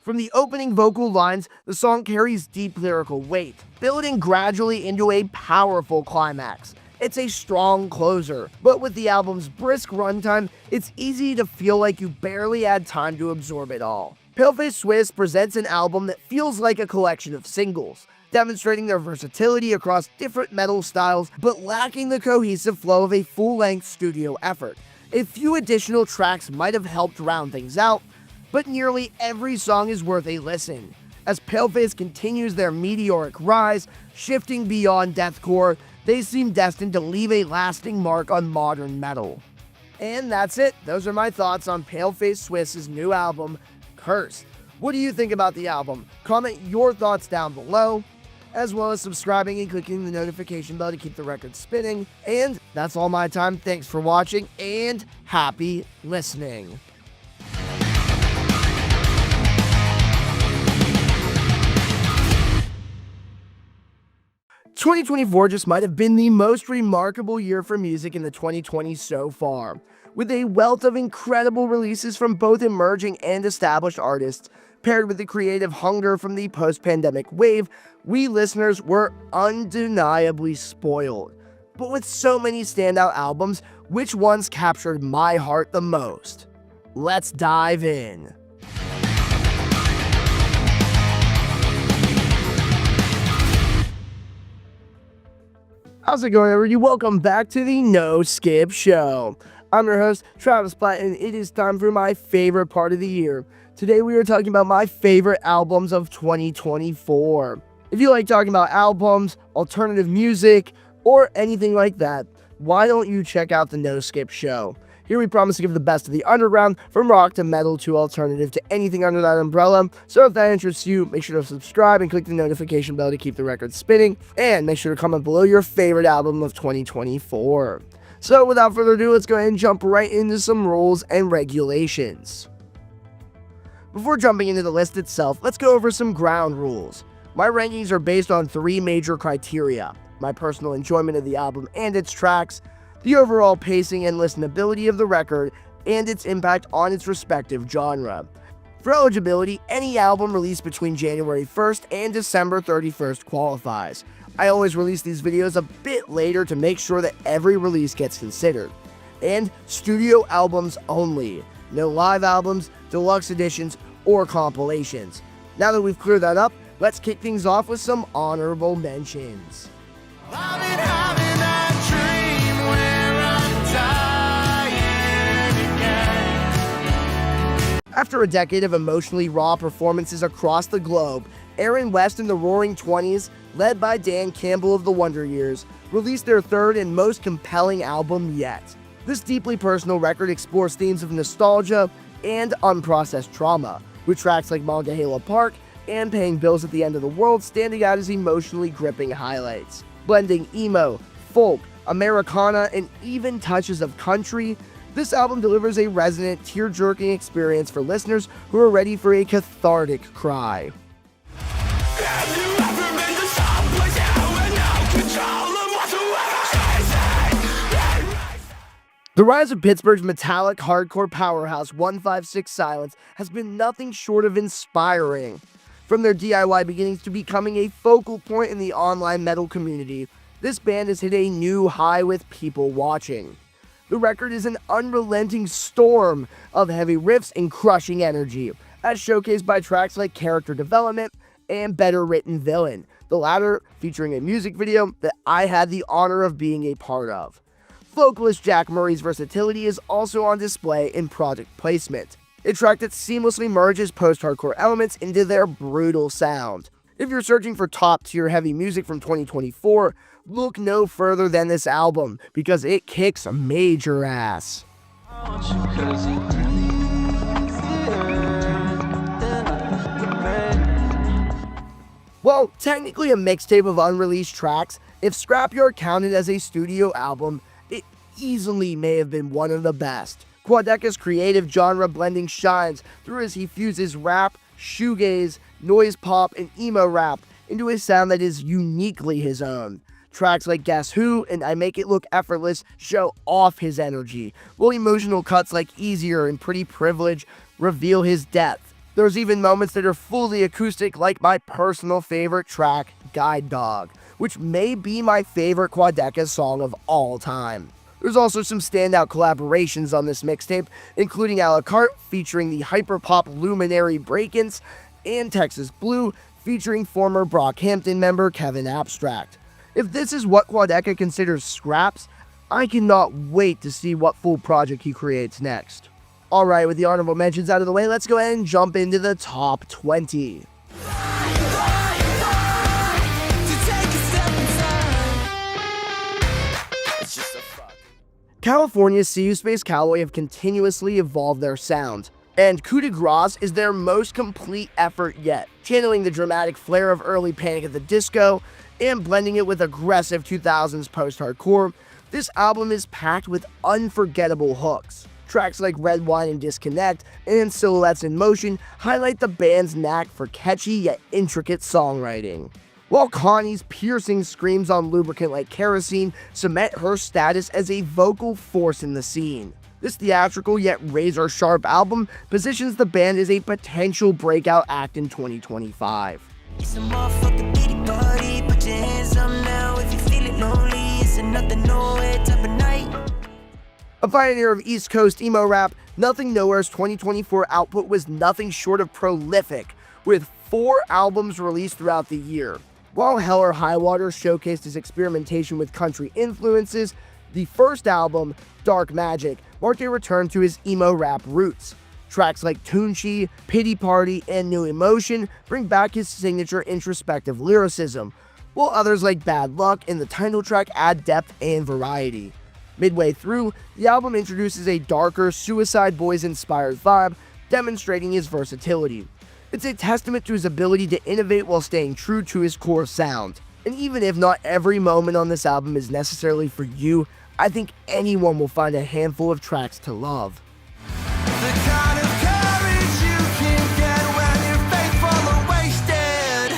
From the opening vocal lines, the song carries deep lyrical weight, building gradually into a powerful climax. It's a strong closer, but with the album's brisk runtime, it's easy to feel like you barely had time to absorb it all. Paleface Swiss presents an album that feels like a collection of singles, demonstrating their versatility across different metal styles, but lacking the cohesive flow of a full-length studio effort. A few additional tracks might have helped round things out, but nearly every song is worth a listen. As Paleface continues their meteoric rise, shifting beyond deathcore, they seem destined to leave a lasting mark on modern metal. And that's it. Those are my thoughts on Paleface Swiss's new album, Curse. What do you think about the album? Comment your thoughts down below, as well as subscribing and clicking the notification bell to keep the record spinning. And that's all my time. Thanks for watching, and happy listening. 2024 just might have been the most remarkable year for music in the 2020s so far, with a wealth of incredible releases from both emerging and established artists. Paired with the creative hunger from the post-pandemic wave, we listeners were undeniably spoiled. But with so many standout albums, which ones captured my heart the most? Let's dive in. How's it going, everybody? Welcome back to the No Skip Show. I'm your host, Travis Platt, and it is time for my favorite part of the year. Today we are talking about my favorite albums of 2024. If you like talking about albums, alternative music, or anything like that, why don't you check out the No Skip Show? Here we promise to give the best of the underground, from rock to metal to alternative to anything under that umbrella. So if that interests you, make sure to subscribe and click the notification bell to keep the record spinning. And make sure to comment below your favorite album of 2024. So without further ado, let's go ahead and jump right into some rules and regulations. Before jumping into the list itself, let's go over some ground rules. My rankings are based on 3 major criteria: my personal enjoyment of the album and its tracks, the overall pacing and listenability of the record, and its impact on its respective genre. For eligibility, any album released between January 1st and December 31st qualifies. I always release these videos a bit later to make sure that every release gets considered. And studio albums only. No live albums, deluxe editions, or compilations. Now that we've cleared that up, let's kick things off with some honorable mentions. I've been having that dream where I'm tired again. After a decade of emotionally raw performances across the globe, Aaron West and the Roaring Twenties, led by Dan Campbell of the Wonder Years, released their third and most compelling album yet. This deeply personal record explores themes of nostalgia and unprocessed trauma, with tracks like Monongahela Park and Paying Bills at the End of the World standing out as emotionally gripping highlights. Blending emo, folk, Americana, and even touches of country, this album delivers a resonant, tear-jerking experience for listeners who are ready for a cathartic cry. Have you ever been to someplace you had no control of whatsoever? The rise of Pittsburgh's metallic hardcore powerhouse 156 Silence has been nothing short of inspiring. From their DIY beginnings to becoming a focal point in the online metal community, this band has hit a new high with people watching. The record is an unrelenting storm of heavy riffs and crushing energy, as showcased by tracks like Character Development and Better Written Villain, the latter featuring a music video that I had the honor of being a part of. Vocalist Jack Murray's versatility is also on display in project placement, a track that seamlessly merges post-hardcore elements into their brutal sound. If you're searching for top-tier heavy music from 2024, look no further than this album, because it kicks major ass. Well, technically a mixtape of unreleased tracks, if Scrapyard counted as a studio album, it easily may have been one of the best. Quadeca's creative genre blending shines through as he fuses rap, shoegaze, noise pop, and emo rap into a sound that is uniquely his own. Tracks like Guess Who and I Make It Look Effortless show off his energy, while emotional cuts like Easier and Pretty Privilege reveal his depth. There's even moments that are fully acoustic, like my personal favorite track, Guide Dog, which may be my favorite Quadeca song of all time. There's also some standout collaborations on this mixtape, including A La Carte featuring the hyperpop luminary Breakins, and Texas Blue featuring former Brockhampton member Kevin Abstract. If this is what Quadeca considers scraps, I cannot wait to see what full project he creates next. Alright, with the honorable mentions out of the way, let's go ahead and jump into the top 20. California's See You Space Cowboy have continuously evolved their sound, and Coup de Grace is their most complete effort yet, channeling the dramatic flair of early Panic at the Disco and blending it with aggressive 2000s post-hardcore. This album is packed with unforgettable hooks. Tracks like Red Wine and Disconnect and Silhouettes in Motion highlight the band's knack for catchy yet intricate songwriting, while Connie's piercing screams on Lubricant Like Kerosene cement her status as a vocal force in the scene. This theatrical yet razor-sharp album positions the band as a potential breakout act in 2025. It's a motherfucking bitty party, put your hands up now if you feeling lonely. It's a nothing nowhere type of night. A pioneer of East Coast emo rap, Nothing Nowhere's 2024 output was nothing short of prolific, with 4 albums released throughout the year. While Hell or High Water showcased his experimentation with country influences, the first album, Dark Magic, marked a return to his emo rap roots. Tracks like Toonchi, Pity Party, and New Emotion bring back his signature introspective lyricism, while others like Bad Luck and the title track add depth and variety. Midway through, the album introduces a darker Suicide Boys-inspired vibe, demonstrating his versatility. It's a testament to his ability to innovate while staying true to his core sound. And even if not every moment on this album is necessarily for you, I think anyone will find a handful of tracks to love. The kind of courage you can get when your faithful or wasted.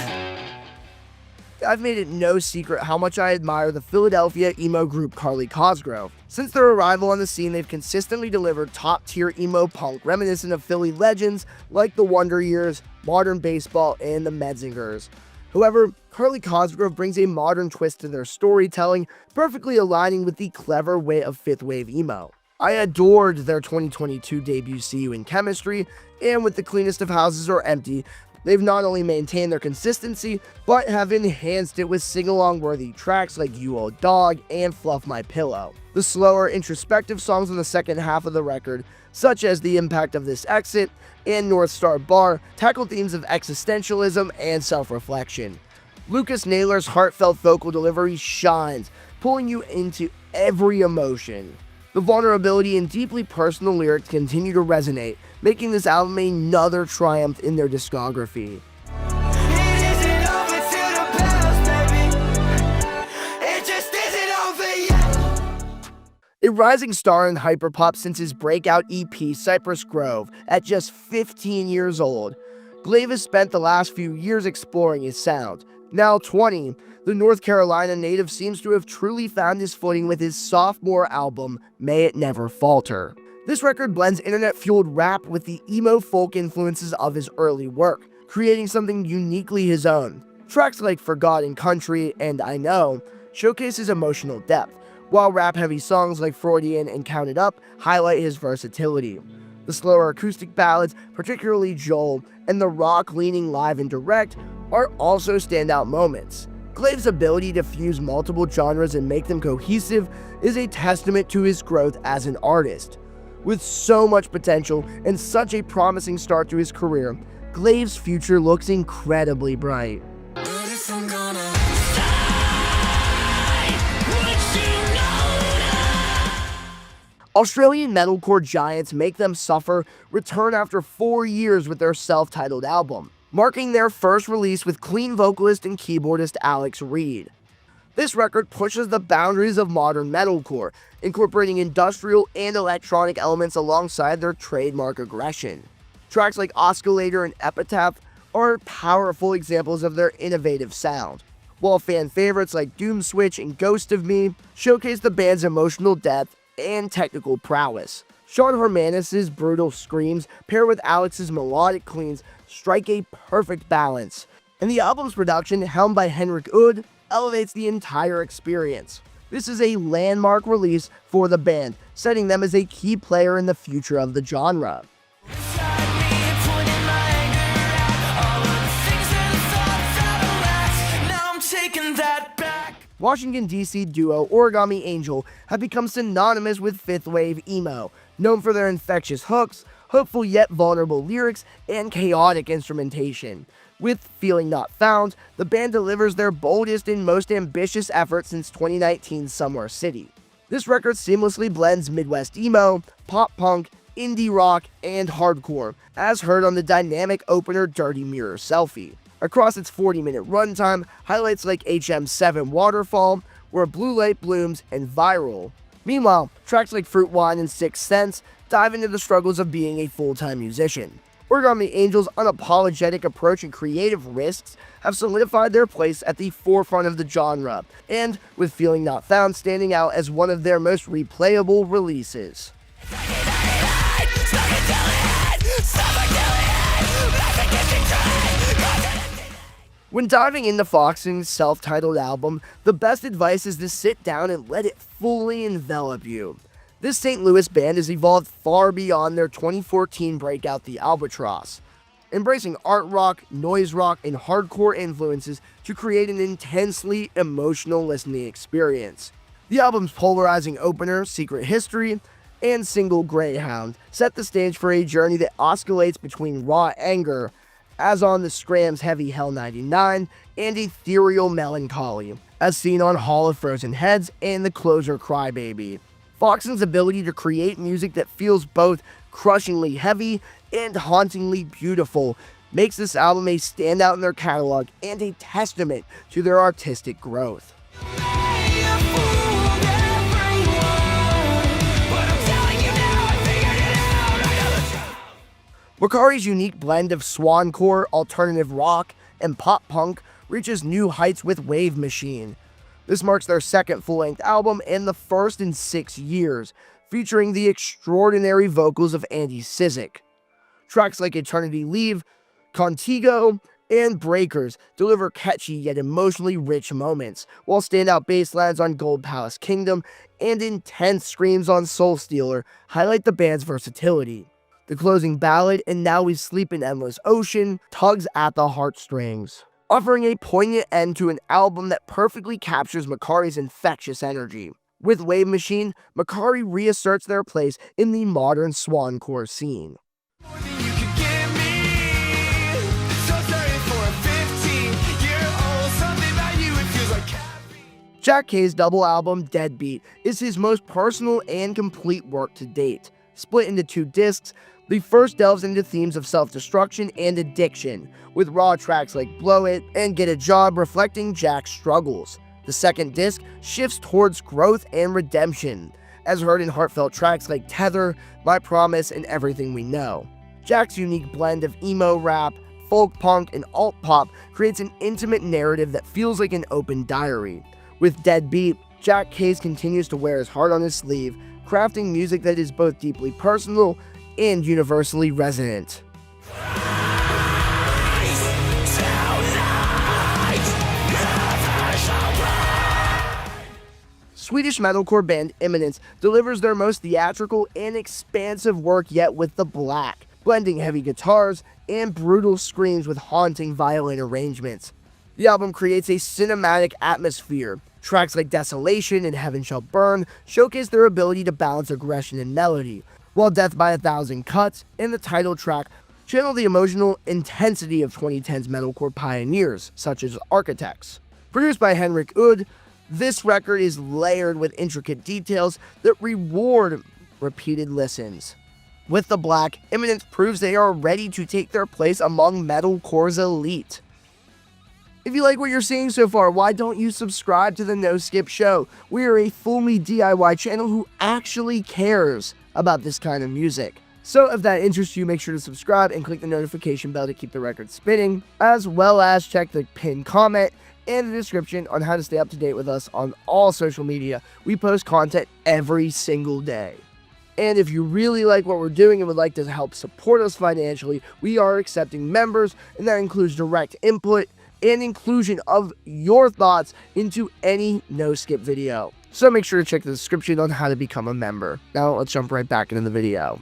I've made it no secret how much I admire the Philadelphia emo group Carly Cosgrove. Since their arrival on the scene, they've consistently delivered top-tier emo punk reminiscent of Philly legends like the Wonder Years, Modern Baseball, and the Medzingers. However, Carly Cosgrove brings a modern twist to their storytelling, perfectly aligning with the clever wit of fifth wave emo. I adored their 2022 debut See You in Chemistry, and with The Cleanest of Houses Are Empty, they've not only maintained their consistency, but have enhanced it with sing-along worthy tracks like You Old Dog and Fluff My Pillow. The slower, introspective songs on the second half of the record, such as The Impact of This Exit and North Star Bar, tackle themes of existentialism and self-reflection. Lucas Naylor's heartfelt vocal delivery shines, pulling you into every emotion. The vulnerability and deeply personal lyrics continue to resonate, making this album another triumph in their discography. A rising star in hyperpop since his breakout EP Cypress Grove at just 15 years old, Glaive has spent the last few years exploring his sound. Now 20, the North Carolina native seems to have truly found his footing with his sophomore album, May It Never Falter. This record blends internet-fueled rap with the emo folk influences of his early work, creating something uniquely his own. Tracks like Forgotten Country and I Know showcase his emotional depth, while rap-heavy songs like Freudian and Count It Up highlight his versatility. The slower acoustic ballads, particularly Joel, and the rock-leaning live and direct are also standout moments. Glaive's ability to fuse multiple genres and make them cohesive is a testament to his growth as an artist. With so much potential and such a promising start to his career, Glaive's future looks incredibly bright. Australian metalcore giants Make Them Suffer return after 4 years with their self-titled album, marking their first release with clean vocalist and keyboardist Alex Reid. This record pushes the boundaries of modern metalcore, incorporating industrial and electronic elements alongside their trademark aggression. Tracks like Oscillator and Epitaph are powerful examples of their innovative sound, while fan favorites like Doom Switch and Ghost of Me showcase the band's emotional depth and technical prowess. Sean Hermanis' brutal screams paired with Alex's melodic cleans strike a perfect balance, and the album's production, helmed by Henrik Udd, elevates the entire experience. This is a landmark release for the band, setting them as a key player in the future of the genre. Washington, D.C. duo Origami Angel have become synonymous with fifth wave emo, known for their infectious hooks, hopeful yet vulnerable lyrics, and chaotic instrumentation. With Feeling Not Found, the band delivers their boldest and most ambitious effort since 2019's Somewhere City. This record seamlessly blends Midwest emo, pop punk, indie rock, and hardcore, as heard on the dynamic opener Dirty Mirror Selfie. Across its 40-minute runtime, highlights like HM7 Waterfall, Where Blue Light Blooms, and Viral. Meanwhile, tracks like Fruit Wine and Sixth Sense dive into the struggles of being a full-time musician. Origami Angel's unapologetic approach and creative risks have solidified their place at the forefront of the genre, and with Feeling Not Found standing out as one of their most replayable releases. When diving into Foxing's self-titled album, the best advice is to sit down and let it fully envelop you. This St. Louis band has evolved far beyond their 2014 breakout The Albatross, embracing art rock, noise rock, and hardcore influences to create an intensely emotional listening experience. The album's polarizing opener, Secret History, and single Greyhound set the stage for a journey that oscillates between raw anger, as on the Scram's Heavy Hell 99, and ethereal melancholy, as seen on Hall of Frozen Heads and the closer Crybaby. Foxing's ability to create music that feels both crushingly heavy and hauntingly beautiful makes this album a standout in their catalog and a testament to their artistic growth. Wakari's unique blend of swancore, alternative rock, and pop punk reaches new heights with Wave Machine. This marks their second full-length album and the first in 6 years, featuring the extraordinary vocals of Andy Cizek. Tracks like Eternity Leave, Contigo, and Breakers deliver catchy yet emotionally rich moments, while standout bass lines on Gold Palace Kingdom and intense screams on Soul Stealer highlight the band's versatility. The closing ballad, And Now We Sleep in Endless Ocean, tugs at the heartstrings, offering a poignant end to an album that perfectly captures Makari's infectious energy. With Wave Machine, Makari reasserts their place in the modern swancore scene. Jack K's double album, Deadbeat, is his most personal and complete work to date. Split into 2 discs, the first delves into themes of self-destruction and addiction, with raw tracks like Blow It and Get a Job reflecting Jack's struggles. The second disc shifts towards growth and redemption, as heard in heartfelt tracks like Tether, My Promise, and Everything We Know. Jack's unique blend of emo rap, folk punk, and alt pop creates an intimate narrative that feels like an open diary. With Deadbeat, Jack Case continues to wear his heart on his sleeve, crafting music that is both deeply personal and universally resonant. Swedish metalcore band Imminence delivers their most theatrical and expansive work yet with The Black, blending heavy guitars and brutal screams with haunting violin arrangements. The album creates a cinematic atmosphere. Tracks like Desolation and Heaven Shall Burn showcase their ability to balance aggression and melody, while Death by a Thousand Cuts and the title track channel the emotional intensity of 2010's metalcore pioneers, such as Architects. Produced by Henrik Udd, this record is layered with intricate details that reward repeated listens. With The Black, Imminence proves they are ready to take their place among metalcore's elite. If you like what you're seeing so far, why don't you subscribe to the No Skip Show? We are a fully DIY channel who actually cares about this kind of music. So if that interests you, make sure to subscribe and click the notification bell to keep the record spinning, as well as check the pinned comment and the description on how to stay up to date with us on all social media. We post content every single day. And if you really like what we're doing and would like to help support us financially, we are accepting members, and that includes direct input and inclusion of your thoughts into any No Skip video. So make sure to check the description on how to become a member. Now let's jump right back into the video.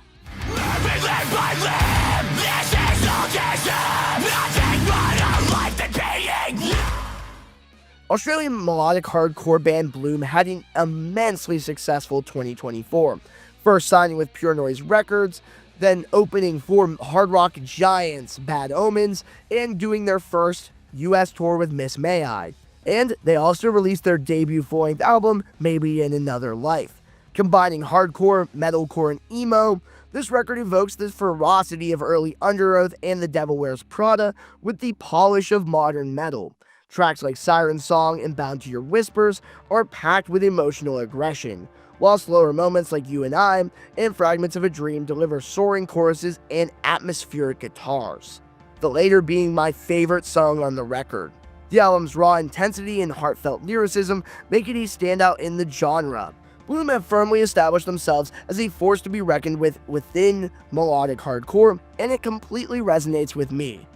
Australian melodic hardcore band Bloom had an immensely successful 2024. First signing with Pure Noise Records, then opening for hard rock giants Bad Omens, and doing their first US tour with Miss May I. And they also released their debut full-length album, Maybe in Another Life. Combining hardcore, metalcore, and emo, this record evokes the ferocity of early Underoath and The Devil Wears Prada with the polish of modern metal. Tracks like Siren Song and Bound to Your Whispers are packed with emotional aggression, while slower moments like You and I and Fragments of a Dream deliver soaring choruses and atmospheric guitars, the later being my favorite song on the record. The album's raw intensity and heartfelt lyricism make it a standout in the genre. Bloom have firmly established themselves as a force to be reckoned with within melodic hardcore, and it completely resonates with me.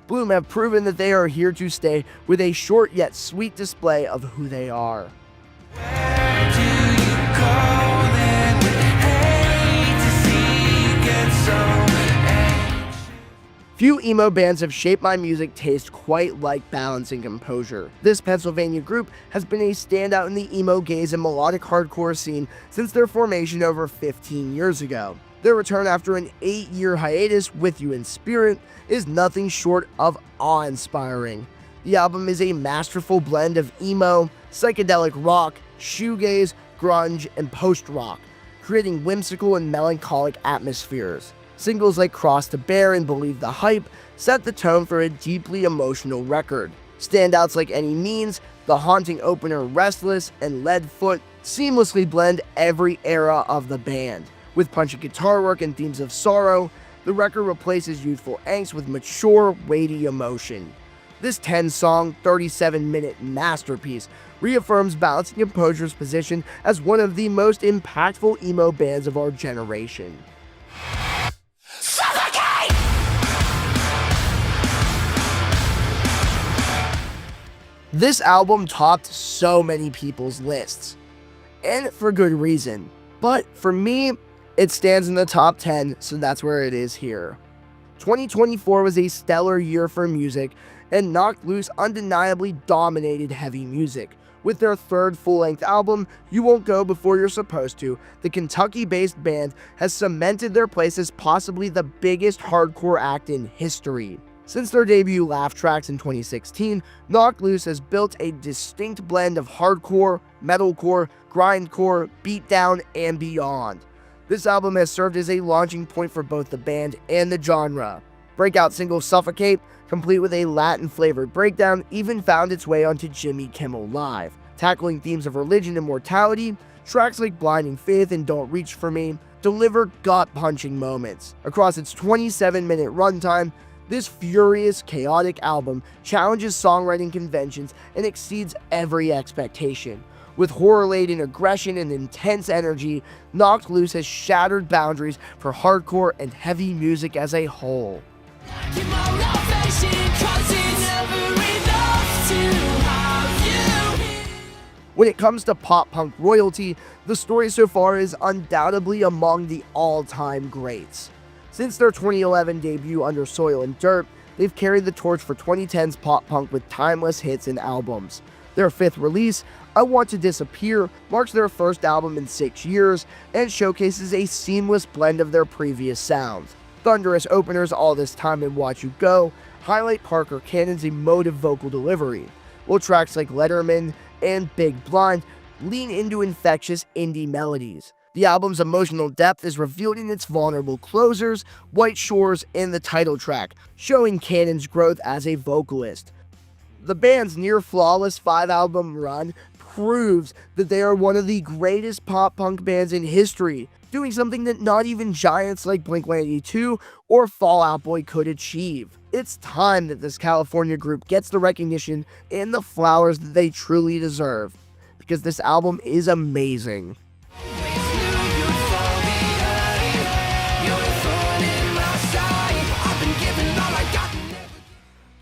Bloom have proven that they are here to stay with a short yet sweet display of who they are. Few emo bands have shaped my music taste quite like Balance and Composure. This Pennsylvania group has been a standout in the emo gaze and melodic hardcore scene since their formation over 15 years ago. Their return after an 8-year hiatus, With You in Spirit, is nothing short of awe-inspiring. The album is a masterful blend of emo, psychedelic rock, shoegaze, grunge, and post-rock, creating whimsical and melancholic atmospheres. Singles like Cross to Bear and Believe the Hype set the tone for a deeply emotional record. Standouts like Any Means, the haunting opener Restless, and Leadfoot seamlessly blend every era of the band. With punchy guitar work and themes of sorrow, the record replaces youthful angst with mature, weighty emotion. This 10-song, 37-minute masterpiece reaffirms Balance and Composure's position as one of the most impactful emo bands of our generation. This album topped so many people's lists, and for good reason. But for me, it stands in the top 10, so that's where it is here. 2024 was a stellar year for music, and Knocked Loose undeniably dominated heavy music. With their third full-length album, You Won't Go Before You're Supposed To, the Kentucky-based band has cemented their place as possibly the biggest hardcore act in history. Since their debut Laugh Tracks in 2016, Knocked Loose has built a distinct blend of hardcore, metalcore, grindcore, beatdown, and beyond. This album has served as a launching point for both the band and the genre. Breakout single Suffocate, complete with a Latin-flavored breakdown, even found its way onto Jimmy Kimmel Live. Tackling themes of religion and mortality, tracks like Blinding Faith and Don't Reach For Me deliver gut-punching moments. Across its 27-minute runtime, this furious, chaotic album challenges songwriting conventions and exceeds every expectation. With horror-laden aggression and intense energy, Knocked Loose has shattered boundaries for hardcore and heavy music as a whole. When it comes to pop punk royalty, the story so far is undoubtedly among the all-time greats. Since their 2011 debut under Soil and Dirt, they've carried the torch for 2010's pop punk with timeless hits and albums. Their fifth release, I Want to Disappear, marks their first album in 6 years and showcases a seamless blend of their previous sounds. Thunderous openers All This Time and Watch You Go highlight Parker Cannon's emotive vocal delivery, while tracks like Letterman and Big Blind lean into infectious indie melodies. The album's emotional depth is revealed in its vulnerable closers, White Shores, and the title track, showing Cannon's growth as a vocalist. The band's near-flawless 5-album run proves that they are one of the greatest pop-punk bands in history, doing something that not even giants like Blink-182 or Fall Out Boy could achieve. It's time that this California group gets the recognition and the flowers that they truly deserve, because this album is amazing.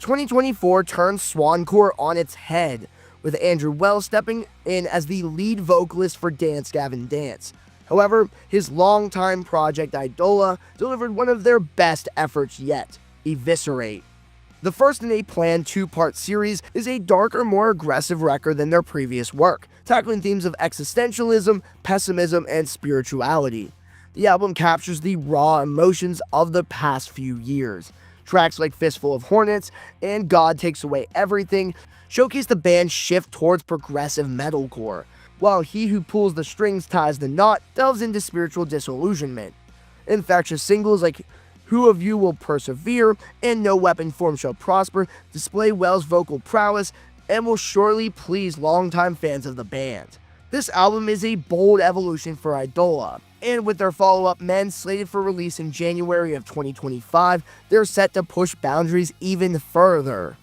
2024 turns Swancore on its head, with Andrew Wells stepping in as the lead vocalist for Dance Gavin Dance. However, his longtime project Idola delivered one of their best efforts yet, Eviscerate. The first in a planned 2-part series is a darker, more aggressive record than their previous work, tackling themes of existentialism, pessimism, and spirituality. The album captures the raw emotions of the past few years. Tracks like Fistful of Hornets and God Takes Away Everything showcase the band's shift towards progressive metalcore, while He Who Pulls the Strings Ties the Knot delves into spiritual disillusionment. Infectious singles like Who of You Will Persevere and No Weapon Form Shall Prosper display Wells' vocal prowess and will surely please longtime fans of the band. This album is a bold evolution for Idola, and with their follow-up Men slated for release in January of 2025, they're set to push boundaries even further.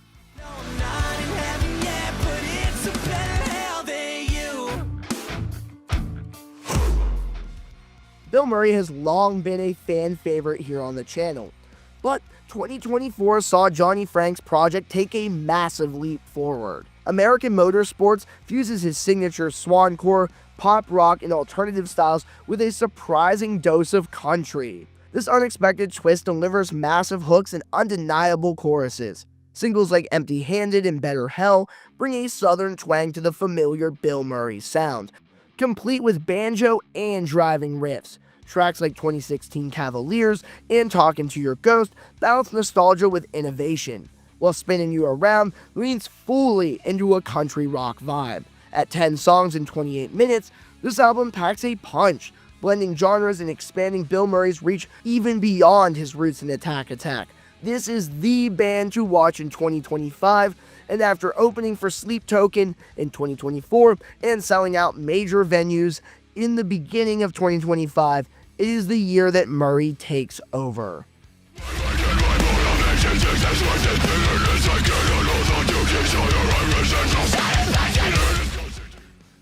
Bill Murray has long been a fan favorite here on the channel, but 2024 saw Johnny Frank's project take a massive leap forward. American Motorsports fuses his signature swancore, pop rock, and alternative styles with a surprising dose of country. This unexpected twist delivers massive hooks and undeniable choruses. Singles like Empty Handed and Better Hell bring a southern twang to the familiar Bill Murray sound, complete with banjo and driving riffs. Tracks like 2016 Cavaliers and Talkin' to Your Ghost balance nostalgia with innovation, while Spinning You Around leans fully into a country rock vibe. At 10 songs in 28 minutes, this album packs a punch, blending genres and expanding Bill Murray's reach even beyond his roots in Attack Attack. This is the band to watch in 2025, and after opening for Sleep Token in 2024 and selling out major venues in the beginning of 2025, it is the year that Murray takes over.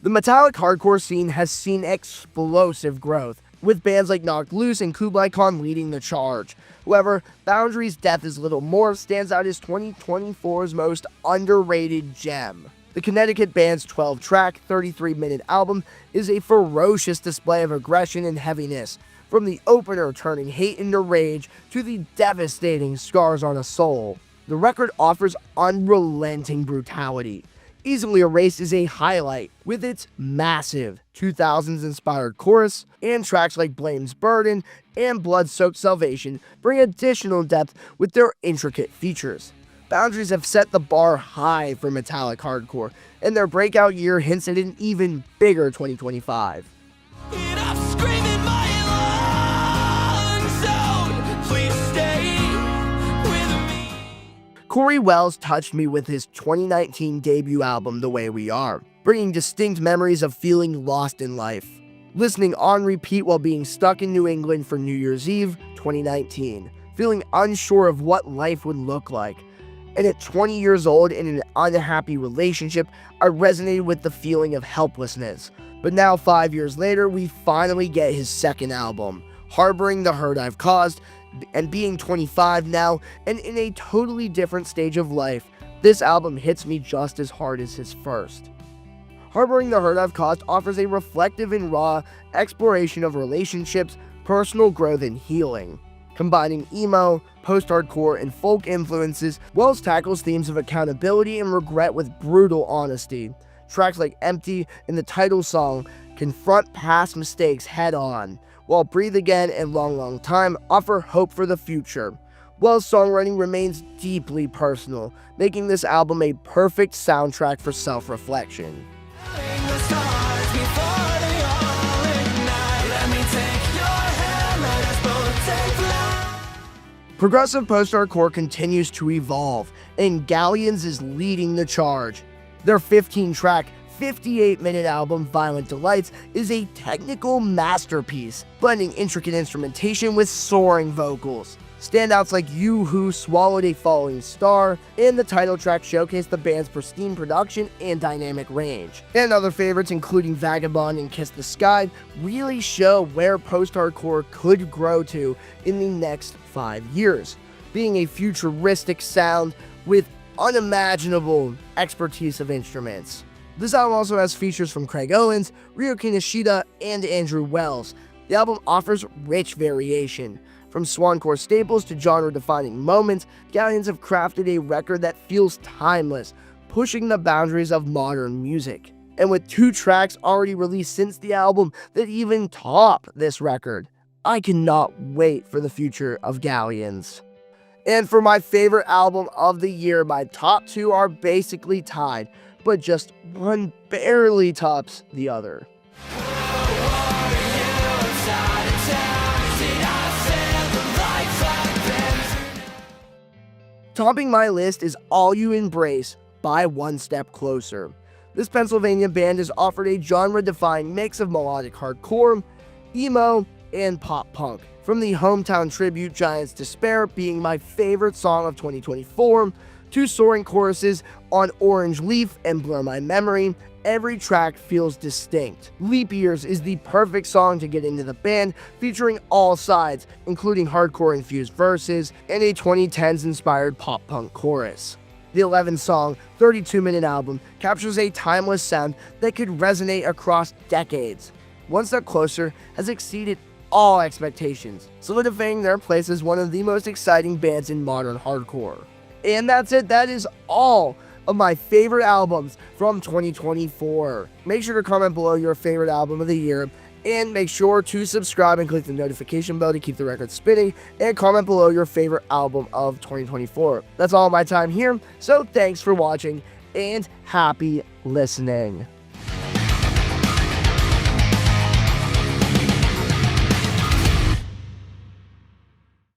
The metallic hardcore scene has seen explosive growth, with bands like Knocked Loose and Kublai Khan leading the charge. However, Boundaries' Death is Little More stands out as 2024's most underrated gem. The Connecticut band's 12-track, 33-minute album is a ferocious display of aggression and heaviness, from the opener turning hate into rage to the devastating Scars on a Soul. The record offers unrelenting brutality. Easily Erased is a highlight, with its massive 2000s-inspired chorus, and tracks like Blame's Burden and Blood-Soaked Salvation bring additional depth with their intricate features. Boundaries have set the bar high for metallic hardcore, and their breakout year hints at an even bigger 2025. Corey Wells touched me with his 2019 debut album, The Way We Are, bringing distinct memories of feeling lost in life. Listening on repeat while being stuck in New England for New Year's Eve 2019, feeling unsure of what life would look like. And at 20 years old in an unhappy relationship, I resonated with the feeling of helplessness. But now 5 years later, we finally get his second album, Harboring the Hurt I've Caused, and being 25 now and in a totally different stage of life, this album hits me just as hard as his first. Harboring the Hurt I've Caused offers a reflective and raw exploration of relationships, personal growth, and healing. Combining emo, post-hardcore, and folk influences, Wells tackles themes of accountability and regret with brutal honesty. Tracks like Empty and the title song confront past mistakes head-on, while Breathe Again and Long Long Time offer hope for the future. Wells' songwriting remains deeply personal, making this album a perfect soundtrack for self-reflection. Progressive post-hardcore continues to evolve, and Galleons is leading the charge. Their 15-track, 58-minute album, Violent Delights, is a technical masterpiece, blending intricate instrumentation with soaring vocals. Standouts like You Who Swallowed a Falling Star and the title track showcase the band's pristine production and dynamic range. And other favorites, including Vagabond and Kiss the Sky, really show where post-hardcore could grow to in the next 5 years, being a futuristic sound with unimaginable expertise of instruments. This album also has features from Craig Owens, Ryoki Nishida, and Andrew Wells. The album offers rich variation. From swancore staples to genre-defining moments, Galleons have crafted a record that feels timeless, pushing the boundaries of modern music. And with 2 tracks already released since the album that even top this record, I cannot wait for the future of Galleons. And for my favorite album of the year, my top 2 are basically tied, but just one barely tops the other. Topping my list is All You Embrace by One Step Closer. This Pennsylvania band has offered a genre-defining mix of melodic hardcore, emo, and pop punk. From the hometown tribute Giants Despair being my favorite song of 2024, to soaring choruses on Orange Leaf and Blur My Memory, every track feels distinct. Leap Years is the perfect song to get into the band, featuring all sides, including hardcore-infused verses and a 2010s-inspired pop-punk chorus. The 11-song, 32-minute album captures a timeless sound that could resonate across decades. One Step Closer has exceeded all expectations, solidifying their place as one of the most exciting bands in modern hardcore. And that's it. That is all of my favorite albums from 2024. Make sure to comment below your favorite album of the year, and make sure to subscribe and click the notification bell to keep the record spinning, and comment below your favorite album of 2024. That's all my time here, so thanks for watching, and happy listening.